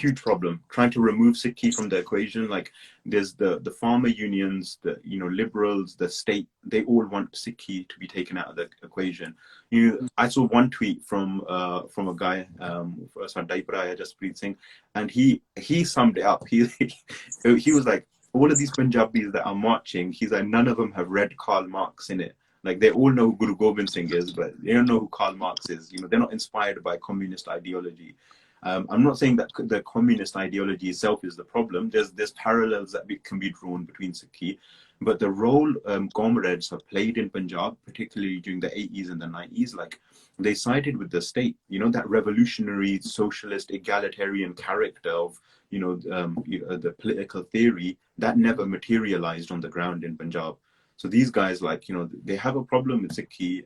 huge problem trying to remove Sikhi from the equation. Like there's the farmer unions, the, you know, liberals, the state, they all want Sikhi to be taken out of the equation. I saw one tweet from a guy, Jaspreet Singh, and he summed it up. He was like, all of these Punjabis that are marching, he's like, none of them have read Karl Marx in it. Like they all know who Guru Gobind Singh is, but they don't know who Karl Marx is. You know, they're not inspired by communist ideology. I'm not saying that the communist ideology itself is the problem. There's parallels that can be drawn between Sikhi, but the role comrades have played in Punjab, particularly during the 80s and the 90s, like they sided with the state. You know, that revolutionary, socialist, egalitarian character of, you know, the political theory that never materialized on the ground in Punjab. So these guys, like, you know, they have a problem with Sikhi.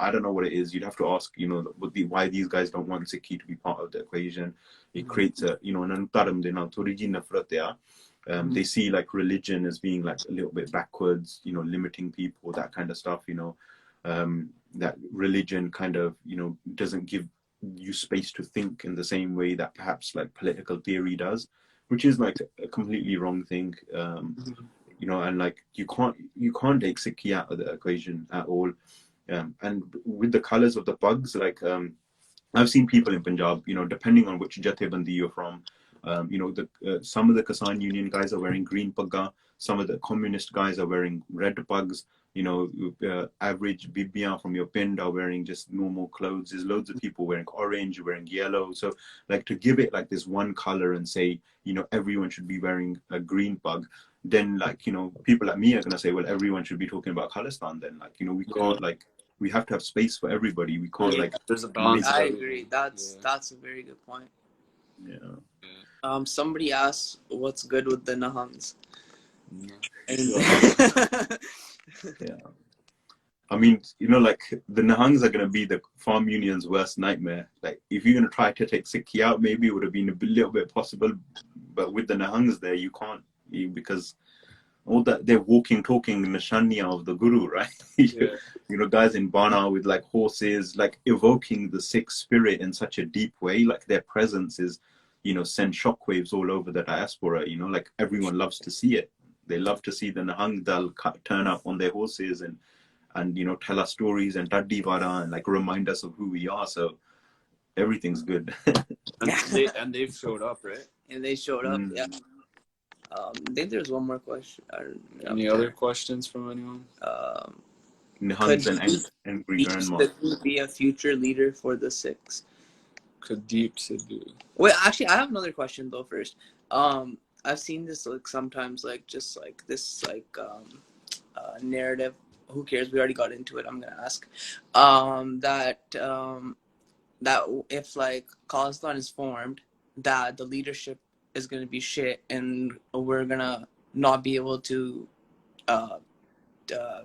I don't know what it is. You'd have to ask, you know, why these guys don't want Sikhi to be part of the equation. It creates a, you know, they see like religion as being like a little bit backwards, you know, limiting people, that kind of stuff, you know, that religion kind of, you know, doesn't give you space to think in the same way that perhaps like political theory does, which is like a completely wrong thing. You know, and like you can't take Sikhi out of the equation at all. And with the colors of the pugs, like I've seen people in Punjab, you know, depending on which Jathebandi you're from, you know, some of the Kisan Union guys are wearing green pagga, some of the communist guys are wearing red pugs. You know, average Bibiyan from your pind are wearing just normal clothes. There's loads of people wearing orange, wearing yellow. So like to give it like this one color and say, you know, everyone should be wearing a green pug, then like, you know, people like me are gonna say, well, everyone should be talking about Khalistan then. Like, you know, we can't, like, we have to have space for everybody. We can't like there's a balance. I agree. That's a very good point. Yeah. Somebody asked what's good with the Nahangs. Yeah. I mean, you know, like the Nahangs are going to be the farm union's worst nightmare. Like, if you're going to try to take Sikhi out, maybe it would have been a little bit possible, but with the Nahangs there, you can't, because all that they're walking, talking Nishaniya of the Guru, right? You know, guys in Bana with like horses, like evoking the Sikh spirit in such a deep way. Like their presence is, you know, send shockwaves all over the diaspora. You know, like everyone loves to see it. They love to see the Nahang Dal turn up on their horses and you know, tell us stories and Taddi Vara and like remind us of who we are. So everything's good. and they've showed up, right? And they showed up. Yeah. I think there's one more question. Any other questions from anyone? Nihangs and angry grandma. Could be a future leader for the Sikhs? Kadeep Sidhu. Wait, actually, I have another question though. First, I've seen this like sometimes, like just like this narrative. Who cares? We already got into it. I'm gonna ask, that if like Khalistan is formed, that the leadership is gonna be shit, and we're gonna not be able to uh, uh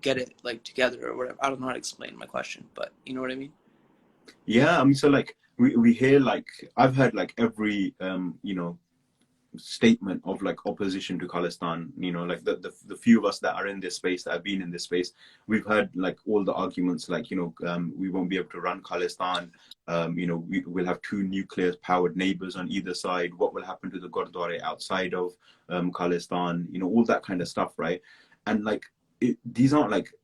get it like together or whatever. I don't know how to explain my question, but you know what I mean. Yeah, I mean, so like we hear like I've heard like every you know statement of like opposition to Khalistan, you know, like the few of us that are in this space, that have been in this space, we've heard like all the arguments, like, you know, we won't be able to run Khalistan, you know, we'll have two nuclear powered neighbors on either side, what will happen to the Gurdwara outside of Khalistan, you know, all that kind of stuff, right? And like these aren't like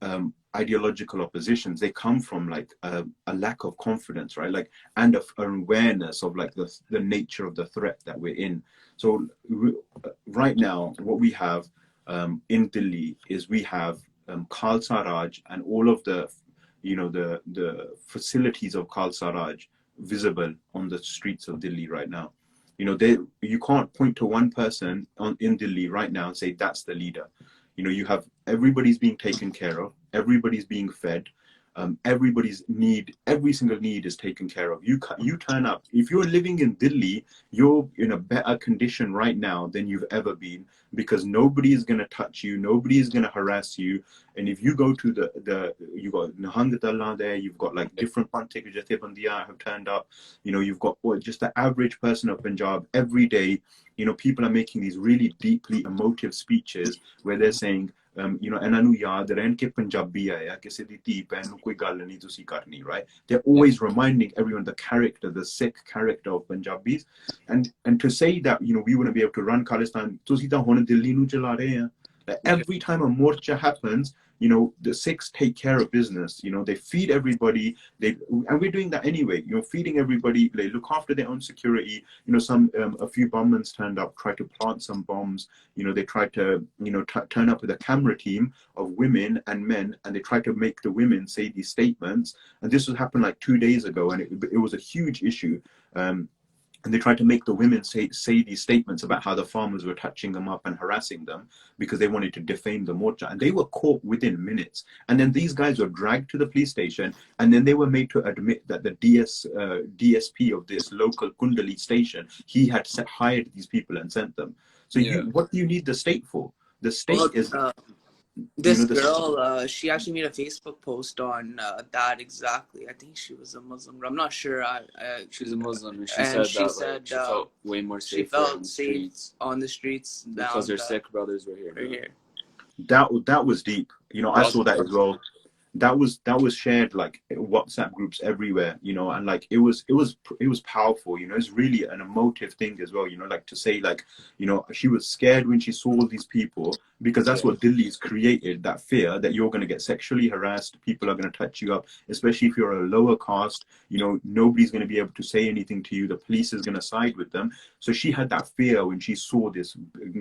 ideological oppositions, they come from like a lack of confidence, right? Like, and an awareness of like the nature of the threat that we're in. So right now, what we have in Delhi is we have Khalsa Raj and all of the, you know, the facilities of Khalsa Raj visible on the streets of Delhi right now. You know, you can't point to one person in Delhi right now and say that's the leader. You know, you have everybody's being taken care of, everybody's being fed, everybody's need, every single need is taken care of. You turn up, if you're living in Delhi, you're in a better condition right now than you've ever been, because nobody is going to touch you, nobody is going to harass you. And if you go to you got Nahang Dalla there, you've got like different Pantik Jathibandiya have turned up, you know, you've got just the average person of Punjab every day. You know, people are making these really deeply emotive speeches where they're saying, you know, ਇਹਨਾਂ ਨੂੰ ਯਾਦ ਰਹਿਣ ਕਿ ਪੰਜਾਬੀ ਆਇਆ, ਕਿਸੇ ਦੀ ਧੀ ਭੈਣ ਨੂੰ ਕੋਈ ਗੱਲ ਨਹੀਂ ਤੁਸੀਂ ਕਰਨੀ, right? They're always reminding everyone the character, the Sikh character of Punjabis, and to say that, you know, we wouldn't be able to run Khalistan, ਤੁਸੀਂ ਤਾਂ ਹੁਣ ਦਿੱਲੀ ਨੂੰ ਚਲਾ ਰਹੇ ਆ. Like every time a morcha happens, you know, the Sikhs take care of business. You know, they feed everybody. And we're doing that anyway. You know, feeding everybody. They look after their own security. You know, a few bombmen turned up, tried to plant some bombs. You know, they tried to, you know, turn up with a camera team of women and men, and they tried to make the women say these statements. And this was happened like 2 days ago, and it was a huge issue. And they tried to make the women say these statements about how the farmers were touching them up and harassing them because they wanted to defame the morcha. And they were caught within minutes. And then these guys were dragged to the police station, and then they were made to admit that the DSP of this local Kundali station, he had hired these people and sent them. So what do you need the state for? The state is... This girl, she actually made a Facebook post on that exactly. I think she was a Muslim. I'm not sure. She's a Muslim, and she said she felt way more safe. She felt safe on the streets because her Sikh brothers were here. That was deep. You know, I saw that as well. That was shared like WhatsApp groups everywhere, you know, and like it was powerful, you know. It's really an emotive thing as well, you know, like to say like, you know, she was scared when she saw these people, because that's what Delhi's created, that fear that you're going to get sexually harassed, people are going to touch you up, especially if you're a lower caste, you know, nobody's going to be able to say anything to you, the police is going to side with them. So she had that fear when she saw this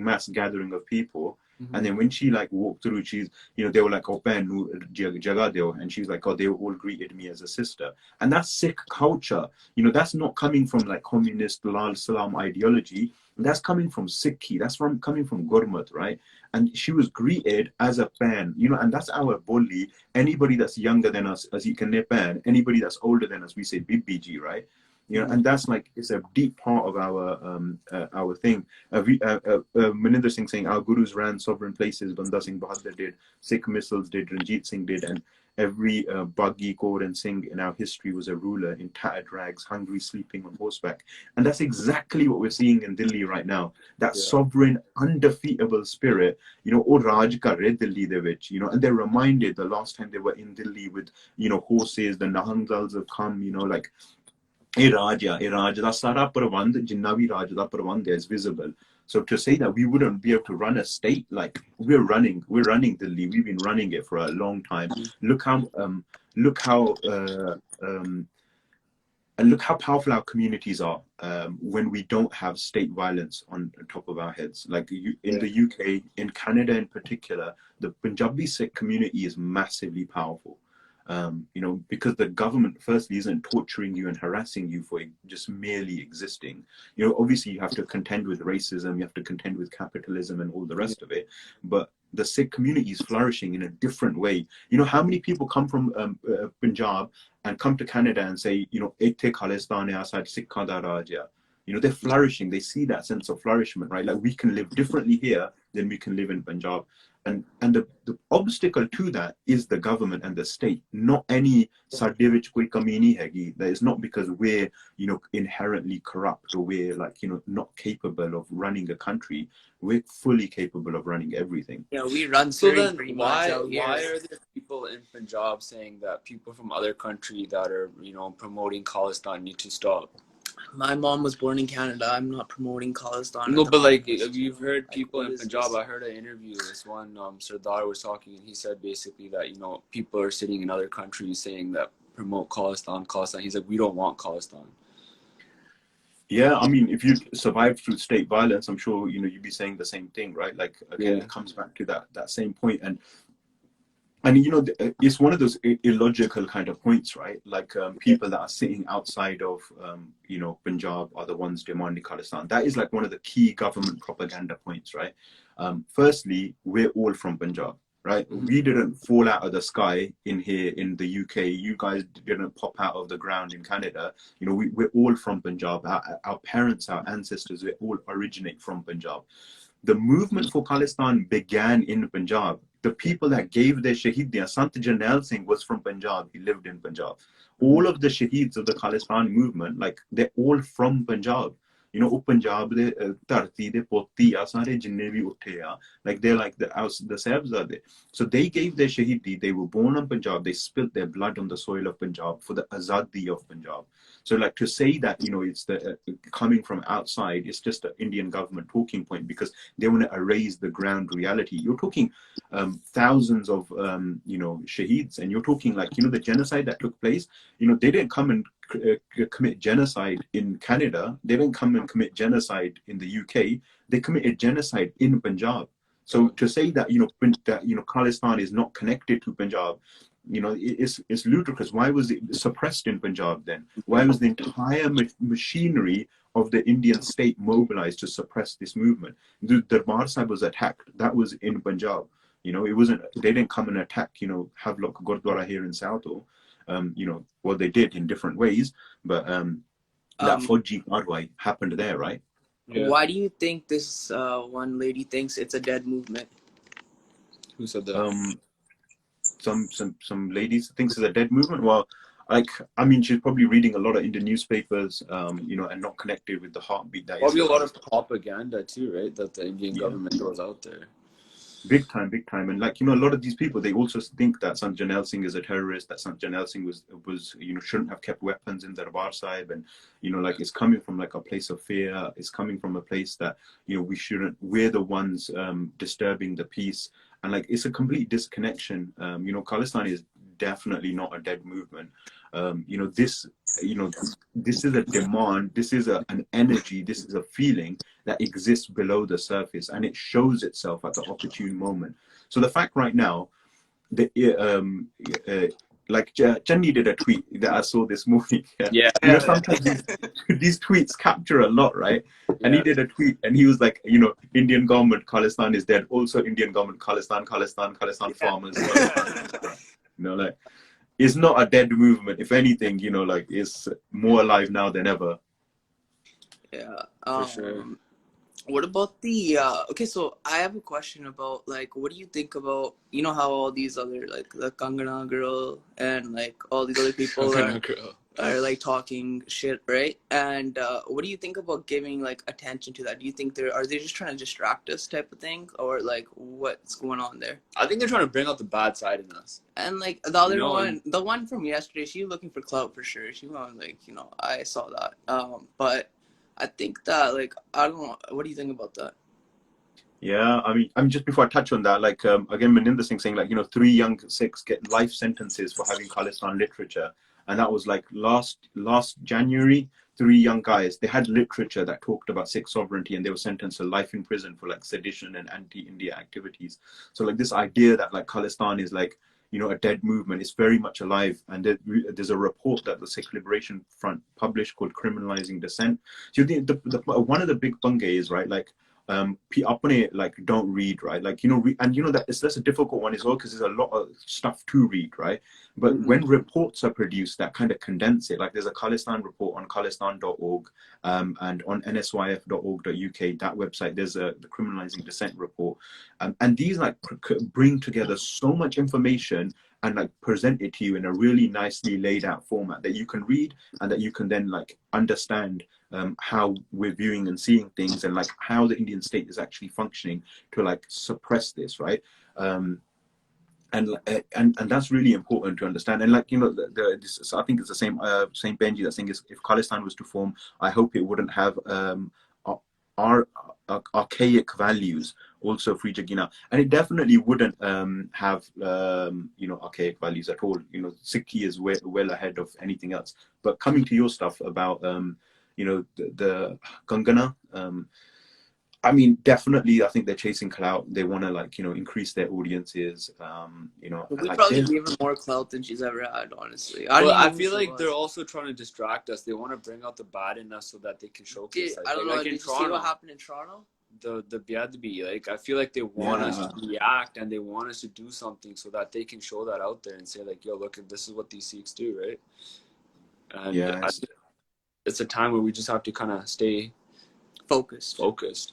mass gathering of people. And then when she like walked through, she's, you know, they were like, oh, Ben, and she's like, oh, they all greeted me as a sister. And that's Sikh culture. You know, that's not coming from like communist Lal Salam ideology. That's coming from Sikhi. That's coming from Gurmat, right? And she was greeted as a Ben, you know, and that's our bully. Anybody that's younger than us, as you can Ben, anybody that's older than us, we say Bibiji, right? You know, and that's like, it's a deep part of our thing. Maninder Singh saying our gurus ran sovereign places, Banda Singh Bahadur did, Sikh missiles did, Ranjit Singh did, and every Baghi, Kaur and Singh in our history was a ruler in tattered rags, hungry, sleeping on horseback. And that's exactly what we're seeing in Delhi right now. That sovereign, undefeatable spirit, you know, or Raj ka re Delhi de vich, you know, and they're reminded the last time they were in Delhi with, you know, horses, the Nahangdals have come, you know, like, Raj da sara pravand, jinna bhi Raj da pravand is visible. So to say that we wouldn't be able to run a state, like we're running Delhi, we've been running it for a long time. Look how powerful our communities are when we don't have state violence on top of our heads. Like in the UK, in Canada in particular, the Punjabi Sikh community is massively powerful. You know, because the government firstly isn't torturing you and harassing you for just merely existing. You know, obviously you have to contend with racism, you have to contend with capitalism and all the rest of it, but the Sikh community is flourishing in a different way. You know, how many people come from Punjab and come to Canada and say, you know, "Itthe Khalistan hai, asad Sikhan da Raj hai." You know, they're flourishing. They see that sense of flourishment, right? Like we can live differently here than we can live in Punjab. And the obstacle to that is the government and the state, not any ਸਾਡੇ ਵਿੱਚ ਕੋਈ ਕਮੀ ਨਹੀਂ ਹੈਗੀ. That is not because we're, you know, inherently corrupt or we're like, you know, not capable of running a country. We're fully capable of running everything. Yeah, we run So through then pretty why much out here. why are there people in Punjab saying that people from other country that are, you know, promoting Khalistan need to stop? My mom was born in Canada. I'm not promoting Khalistan. No, but like you've heard people what in is Punjab. this? I heard an interview. This one Sardar was talking, and he said basically that, you know, people are sitting in other countries saying that promote Khalistan, Khalistan. He's like, we don't want Khalistan. Yeah, I mean, if you survived through state violence, I'm sure, you know, you'd be saying the same thing, right? Like again, it comes back to that same point. And you know, it's one of those illogical kind of points, right? Like people that are sitting outside of, you know, Punjab are the ones demanding Khalistan. That is like one of the key government propaganda points, right? Firstly, we're all from Punjab, right? Mhm. We didn't fall out of the sky in here in the UK. You guys didn't pop out of the ground in Canada. You know, we're all from Punjab. Our parents, our ancestors, they all originate from Punjab. The movement for Khalistan began in Punjab. The people that gave their shaheediyan, Sant Jarnail Singh was from Punjab. He lived in Punjab. All of the shaheeds of the Khalistan movement, like they're all from Punjab. You know, Punjab de dharti de poti a sare jinne bhi uthe a, like they're like the Sahibzade. So they gave their shaheedi. They were born in Punjab. They spilled their blood on the soil of Punjab for the azadi of Punjab. So like to say that, you know, it's the coming from outside, it's just an Indian government talking point because they want to erase the ground reality. You're talking thousands of, you know, shaheeds, and you're talking like, you know, the genocide that took place, you know, they didn't come and commit genocide in Canada. They didn't come and commit genocide in the UK. They committed genocide in Punjab. So to say that, you know, Khalistan is not connected to Punjab, you know, it's ludicrous. Why was it suppressed in Punjab then? Why was the entire machinery of the Indian state mobilized to suppress this movement? The Darbar Sahib was attacked. That was in Punjab. You know, it wasn't, they didn't come and attack, you know, Havelock Gurdwara here in Southall. You know, well, they did in different ways, but that Fauji Karwai happened there, right? Yeah. Why do you think this one lady thinks it's a dead movement? Who said that? Some ladies thinks it's a dead movement. Well, like, I mean, she's probably reading a lot of Indian newspapers, you know, and not connected with the heartbeat that Probably is a lot of propaganda too, right? That the Indian government goes out there. Big time. And like, you know, a lot of these people, they also think that Sant Jarnail Singh is a terrorist, that Sant Jarnail Singh was, you know, shouldn't have kept weapons in Darbar Sahib. And, you know, like it's coming from like a place of fear. It's coming from a place that, you know, we're the ones disturbing the peace. And like, it's a complete disconnection. You know, Khalistan is definitely not a dead movement. You know, this is a demand, this is an energy, this is a feeling that exists below the surface, and it shows itself at the opportune moment. So the fact right now, like Chandy did a tweet that I saw this morning. Yeah. You know, sometimes these tweets capture a lot, right? And he did a tweet, and he was like, you know, Indian government, Khalistan is dead. Also, Indian government, Khalistan farmers. Khalistan. You know, like, it's not a dead movement. If anything, you know, like it's more alive now than ever. Yeah. For sure. What about the okay, so I have a question about like, what do you think about, you know, how all these other, like the Kangana girl and like all these other people are like talking shit, right? And what do you think about giving like attention to that? Do you think are they just trying to distract us type of thing, or like what's going on there? I think they're trying to bring out the bad side in us. And like the other one, the one from yesterday, she was looking for clout for sure. She was like, you know, I saw that. But I think that, like, I don't know. What do you think about that? Yeah, I mean, just before I touch on that, like, again, Maninder Singh saying, like, you know, 3 young Sikhs get life sentences for having Khalistan literature. And that was like last January, 3 young guys, they had literature that talked about Sikh sovereignty, and they were sentenced to life in prison for like sedition and anti-India activities. So like this idea that like Khalistan is like, you know, a dead movement. It's very much alive. And there's a report that the Sikh Liberation Front published called Criminalizing Dissent. So one of the big bungays is, right, like, apne, like, don't read, right, like, you know, and you know that that's a difficult one as well, because there's a lot of stuff to read, right? But when reports are produced that kind of condense it, like there's a Khalistan report on khalistan.org, and on nsyf.org.uk, that website, there's the Criminalizing Dissent report, and these like bring together so much information and like present it to you in a really nicely laid out format that you can read and that you can then like understand how we're viewing and seeing things, and like how the Indian state is actually functioning to like suppress this, right? And that's really important to understand. And like, you know, I think it's the same Benji that's saying, if Khalistan was to form, I hope it wouldn't have our archaic values also free Jagina, and it definitely wouldn't have you know, archaic values at all. You know, Sikhi is well ahead of anything else. But coming to your stuff about you know, the Gangana, I mean, definitely, I think they're chasing clout. They want to, like, you know, increase their audiences. You know, we like probably gave her more clout than she's ever had, honestly. I feel like they're also trying to distract us. They want to bring out the bad in us so that they can showcase. I don't know. Like Did you see what happened in Toronto? The Biadbi, like, I feel like they want us to react, and they want us to do something so that they can show that out there and say, like, yo, look, this is what these Sikhs do, right? And it's a time where we just have to kind of stay focused.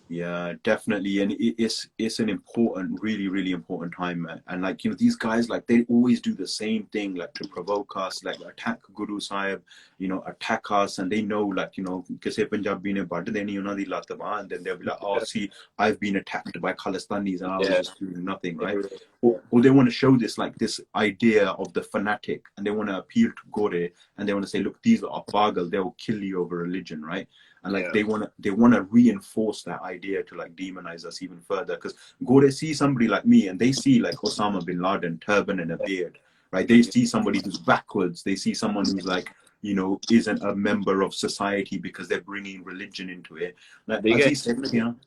Yeah, definitely. And it's an important, really, really important time. And like, you know, these guys, like, they always do the same thing, like, to provoke us, like attack Guru Sahib, you know, attack us. And they know, like, you know, kise Punjabi ne bad deni unna di lat ba, and then they'll be like, oh, see, I've been attacked by Khalistanis and I was just doing nothing, right? Or they want to show this, like, this idea of the fanatic, and they want to appeal to Gore, and they want to say, look, these are pagal, they will kill you over religion, right? And like they want to reinforce that idea to like demonize us even further, because Gore see somebody like me and they see like Osama bin Laden, turban and a beard, right? They see somebody who's backwards. They see someone who's like, you know, isn't a member of society because they're bringing religion into it. Like they get intimidated.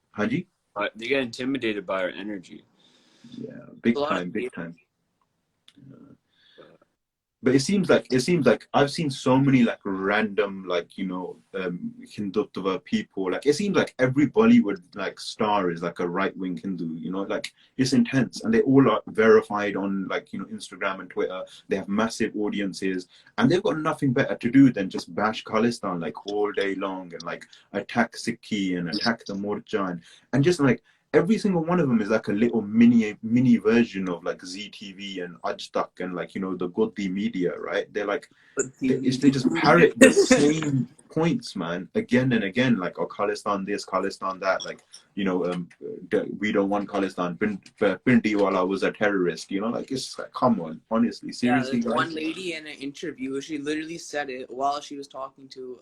Haji? They get intimidated by our energy. Yeah, big time. But it seems like I've seen so many like random, like, you know, Hindutva people. Like, it seems like every Bollywood like star is like a right-wing Hindu, you know, like it's intense, and they all are verified on, like, you know, Instagram and Twitter. They have massive audiences, and they've got nothing better to do than just bash Khalistan like all day long, and like attack Sikhi and attack the Morcha, and just like every single one of them is like a little mini version of like ZTV and Aaj Tak and, like, you know, the Goti media, right? They're like, they just parrot the same points, man, again and again, like, oh, Khalistan this, Khalistan that, like, you know, we don't want Khalistan. Pindiwala was a terrorist, you know, like, it's like, come on, honestly, seriously. Yeah, one lady in an interview, she literally said it while she was talking to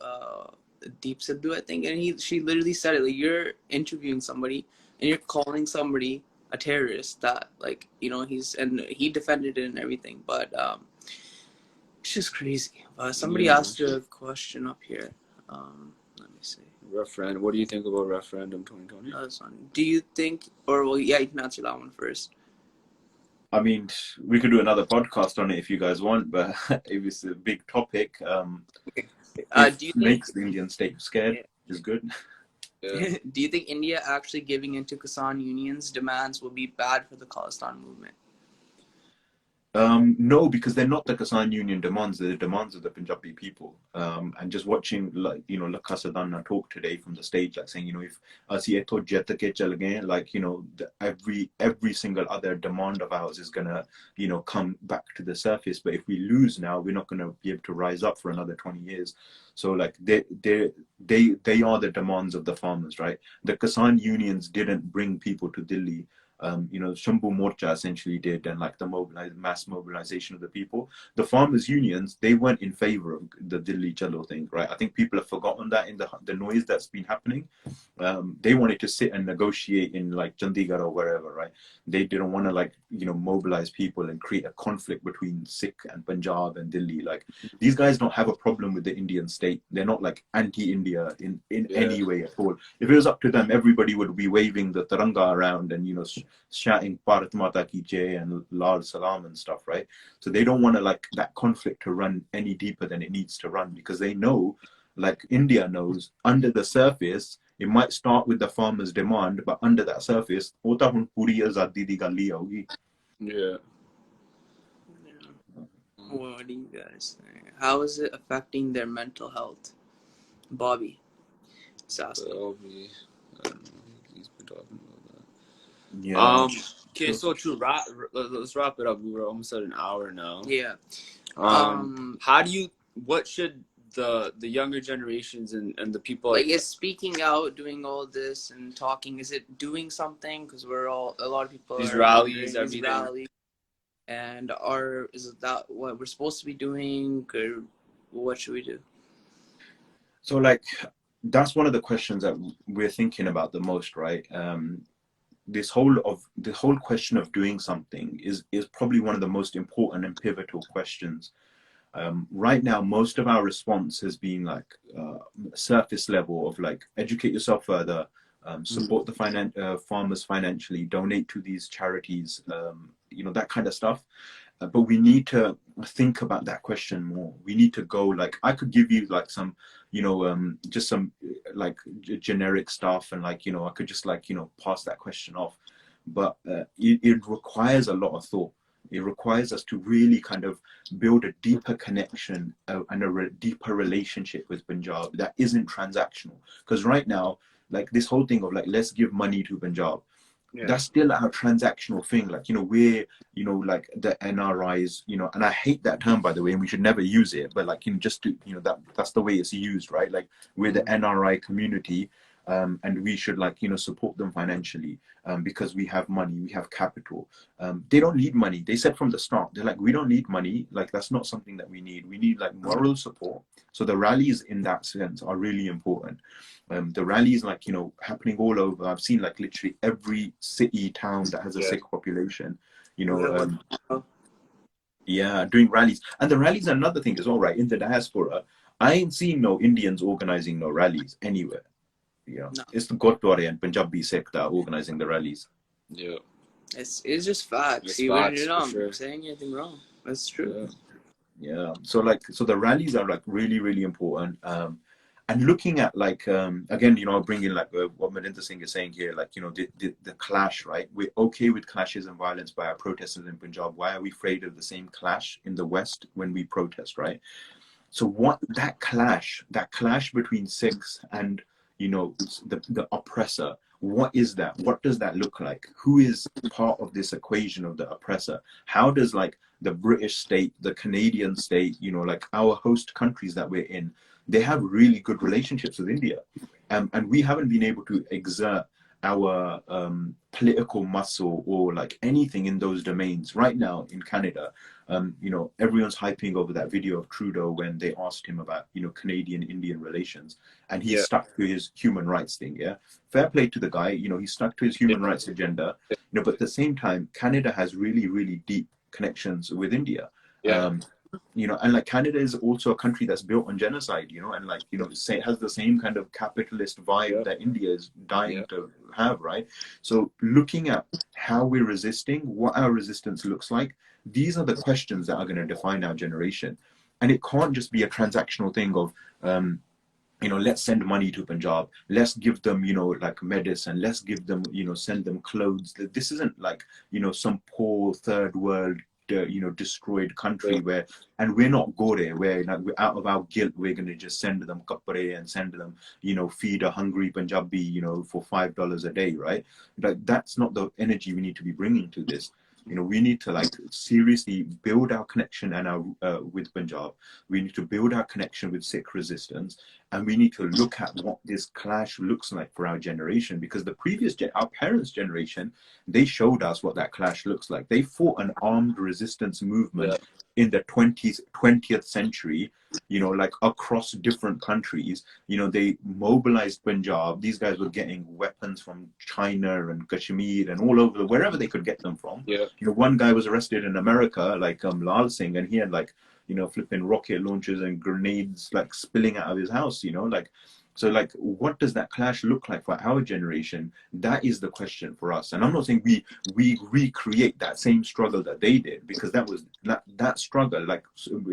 Deep Sidhu, I think, and she literally said it, like, you're interviewing somebody and you're calling somebody a terrorist, that, like, you know, he defended it and everything, but it's just crazy. Somebody asked a question up here. Let me see. Referendum. What do you think about referendum 2020? That's one. Do you think, or well, yeah, you can answer that one first. I mean, we could do another podcast on it if you guys want, but it was a big topic. Do you think makes the Indian state scared is good? Yeah. Do you think India actually giving into Kisan Union's demands will be bad for the Khalistan movement? No, because they're not the Kisan Union demands, they're the demands of the Punjabi people. And just watching, like, you know, Lakha Sadana talk today from the stage, like saying, you know, if asi eto jet ke chal gaye, like, you know, every single other demand of ours is gonna, you know, come back to the surface. But if we lose now, we're not gonna be able to rise up for another 20 years. So like they are the demands of the farmers, right? The Kisan unions didn't bring people to Delhi. You know, Shambhu Morcha essentially did, and like the mass mobilization of the people. The farmers' unions, they weren't in favor of the Delhi Chalo thing, right? I think people have forgotten that in the noise that's been happening. They wanted to sit and negotiate in like Chandigarh or wherever, right? They didn't want to, like, you know, mobilize people and create a conflict between Sikh and Punjab and Delhi. Like, these guys don't have a problem with the Indian state. They're not like anti-India in any way at all. If it was up to them, everybody would be waving the Tiranga around and, you know, shouting Bharat Mata Ki Jai and Lal Salam and stuff, right? So they don't want to like that conflict to run any deeper than it needs to run, because they know, like India knows, under the surface, it might start with the farmers' demand, but under that surface, "Ota hun puri azadi di gal hi hogi." Yeah. What do you guys think? How is it affecting their mental health? Bobby, Saskia. He's been talking about that. Yeah. Okay, so let's wrap it up. We were almost at an hour now. Yeah. What should the younger generations and the people like is speaking out, doing all this and talking, is it doing something? Because a lot of people these are rallies, wondering, everything. and is that what we're supposed to be doing, or what should we do? So like, that's one of the questions that we're thinking about the most, right? The whole question of doing something is probably one of the most important and pivotal questions. Right now, most of our response has been like surface level of like, educate yourself further, support the farmers financially, donate to these charities, that kind of stuff. But we need to think about that question more. We need to go, like, I could give you like some, just some like generic stuff, and like, I could just like, pass that question off. But it requires a lot of thought. It requires us to really kind of build a deeper connection and a deeper relationship with Punjab that isn't transactional. Because right now, like this whole thing of like, let's give money to Punjab, that's still our transactional thing. Like, we're, like the NRIs, and I hate that term, by the way, and we should never use it, but like, just to, that's the way it's used, right? Like, we're the NRI community, and we should like, support them financially, because we have money, we have capital. They don't need money. They said from the start, they're like, we don't need money. Like, that's not something that we need. We need like moral support. So the rallies in that sense are really important. The rallies, like, happening all over. I've seen like literally every city, town that has a Sikh population, doing rallies. And the rallies are another thing as well, right? In the diaspora, I ain't seen no Indians organizing no rallies anywhere. No. It's the Gurdwara and Punjabi Sikh that are organizing the rallies. Yeah. It's just facts. You're not saying anything wrong. That's true. Yeah. So the rallies are like really, really important. And looking at like, again, I'll bring in like what Maninder Singh is saying here, like, the clash, right? We're okay with clashes and violence by our protesters in Punjab. Why are we afraid of the same clash in the West when we protest, right? So what that clash between Sikhs and, the oppressor, what is that? What does that look like? Who is part of this equation of the oppressor? How does like the British state, the Canadian state, like our host countries that we're in, they have really good relationships with India, and we haven't been able to exert our political muscle or like anything in those domains. Right now in Canada, everyone's hyping over that video of Trudeau when they asked him about, Canadian-Indian relations, and he stuck to his human rights thing. Yeah, fair play to the guy. He stuck to his human rights agenda. But at the same time, Canada has really, really deep connections with India. And like Canada is also a country that's built on genocide, and like, it has the same kind of capitalist vibe that India is dying to have, right? So looking at how we're resisting, what our resistance looks like, these are the questions that are going to define our generation. And it can't just be a transactional thing of, let's send money to Punjab, let's give them, like medicine, let's give them, send them clothes. This isn't like, some poor third world, destroyed country where, and we're not gore, where like, we're out of our guilt, we're going to just send them kapre and send them, feed a hungry Punjabi, for $5 a day, right? Like, that's not the energy we need to be bringing to this. We need to like seriously build our connection and our with Punjab. We need to build our connection with Sikh resistance, and we need to look at what this clash looks like for our generation, because the our parents' generation, they showed us what that clash looks like. They fought an armed resistance movement in the 20th century, like across different countries. They mobilized Punjab. These guys were getting weapons from China and Kashmir and all over, wherever they could get them from. One guy was arrested in America, like Lal Singh, and he had like, flipping rocket launchers and grenades like spilling out of his house, like, So like, what does that clash look like for our generation? That is the question for us. And I'm not saying we recreate that same struggle that they did, because that struggle, like,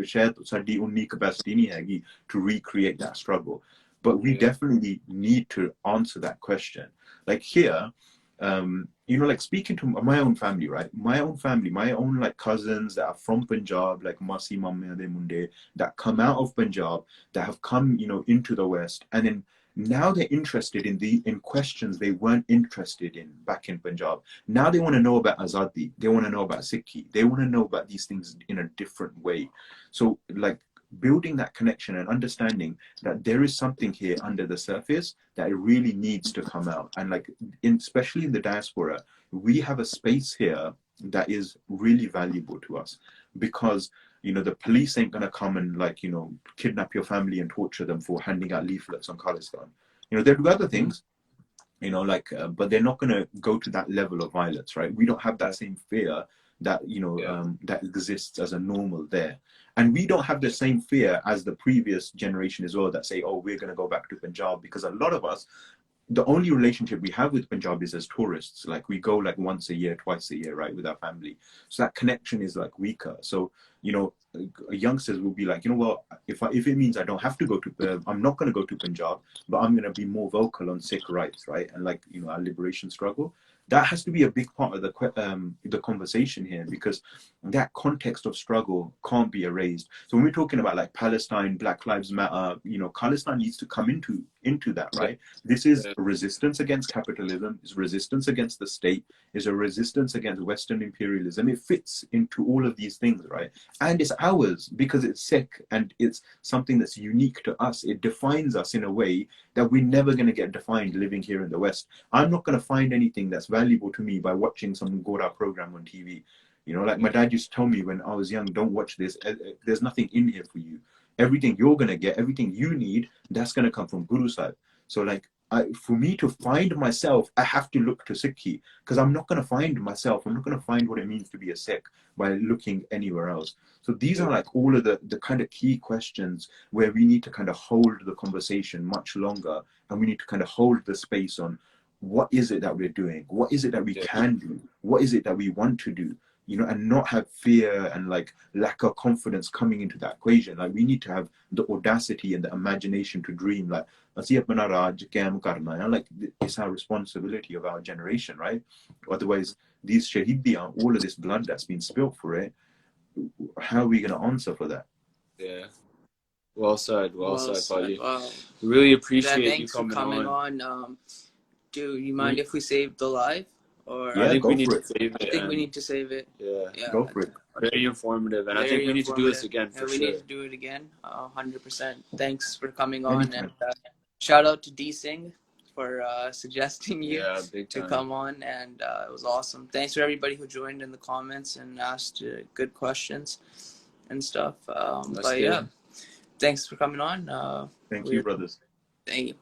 shared sadi unni capacity nahi hai to recreate that struggle. But we definitely need to answer that question. Like here, you know, like speaking to my own family, right? My own like cousins that are from Punjab, like Masi Mamme de Munde, that come out of Punjab, that have come, you know, into the West, and then now they're interested in questions they weren't interested in back in Punjab. Now they want to know about Azadi, they want to know about Sikhi, they want to know about these things in a different way. So like building that connection and understanding that there is something here under the surface that it really needs to come out. And like, especially in the diaspora, we have a space here that is really valuable to us, because, you know, the police ain't going to come and, like, you know, kidnap your family and torture them for handing out leaflets on Khalistan. You know, they'll do other things, you know, like, but they're not going to go to that level of violence, right? We don't have that same fear that, you know, that exists as a normal there. And we don't have the same fear as the previous generation as well, that say, oh, we're going to go back to Punjab, because a lot of us, the only relationship we have with Punjab is as tourists. Like, we go like once a year, twice a year, right, with our family. So that connection is like weaker. So, you know, youngsters will be like, you know, well, if it means I don't have to go to, I'm not going to go to Punjab, but I'm going to be more vocal on Sikh rights, right, and like, you know, our liberation struggle. That has to be a big part of the conversation here, because that context of struggle can't be erased. So when we're talking about like Palestine, Black Lives Matter, you know, Khalistan needs to come into that, right? This is resistance against capitalism, is resistance against the state, is a resistance against Western imperialism. It fits into all of these things, right? And it's ours because it's Sikh and it's something that's unique to us. It defines us in a way that we're never going to get defined living here in the West. I'm not going to find anything that's valuable to me by watching some Gora program on TV. You know, like my dad used to tell me when I was young, don't watch this. There's nothing in here for you. Everything you're going to get, everything you need, that's going to come from Guru Sahib. So like, for me to find myself, I have to look to Sikhi, because I'm not going to find myself. I'm not going to find what it means to be a Sikh by looking anywhere else. So these are like all of the kind of key questions where we need to kind of hold the conversation much longer, and we need to kind of hold the space on what is it that we're doing? What is it that we can do? What is it that we want to do? You know, and not have fear and like lack of confidence coming into that equation. Like, we need to have the audacity and the imagination to dream. Like, like, it's our responsibility of our generation, right? Otherwise, these shahidiyan, all of this blood that's been spilled for it, how are we going to answer for that? Yeah. Well said, Paji. Wow. Really appreciate you thanks for coming on. Do you mind if we save the live? Or Yeah, I think go we need for to it. save it. I think we need to save it. Yeah. Go for it. Very informative, and I think we need to do this again for we sure. need to do it again, 100%. Thanks for coming on, Anytime. and shout out to D Singh for suggesting you Big to time. come on, and it was awesome. Thanks for everybody who joined in the comments and asked good questions and stuff. But yeah, thanks for coming on. Thank you, brothers. Thank you.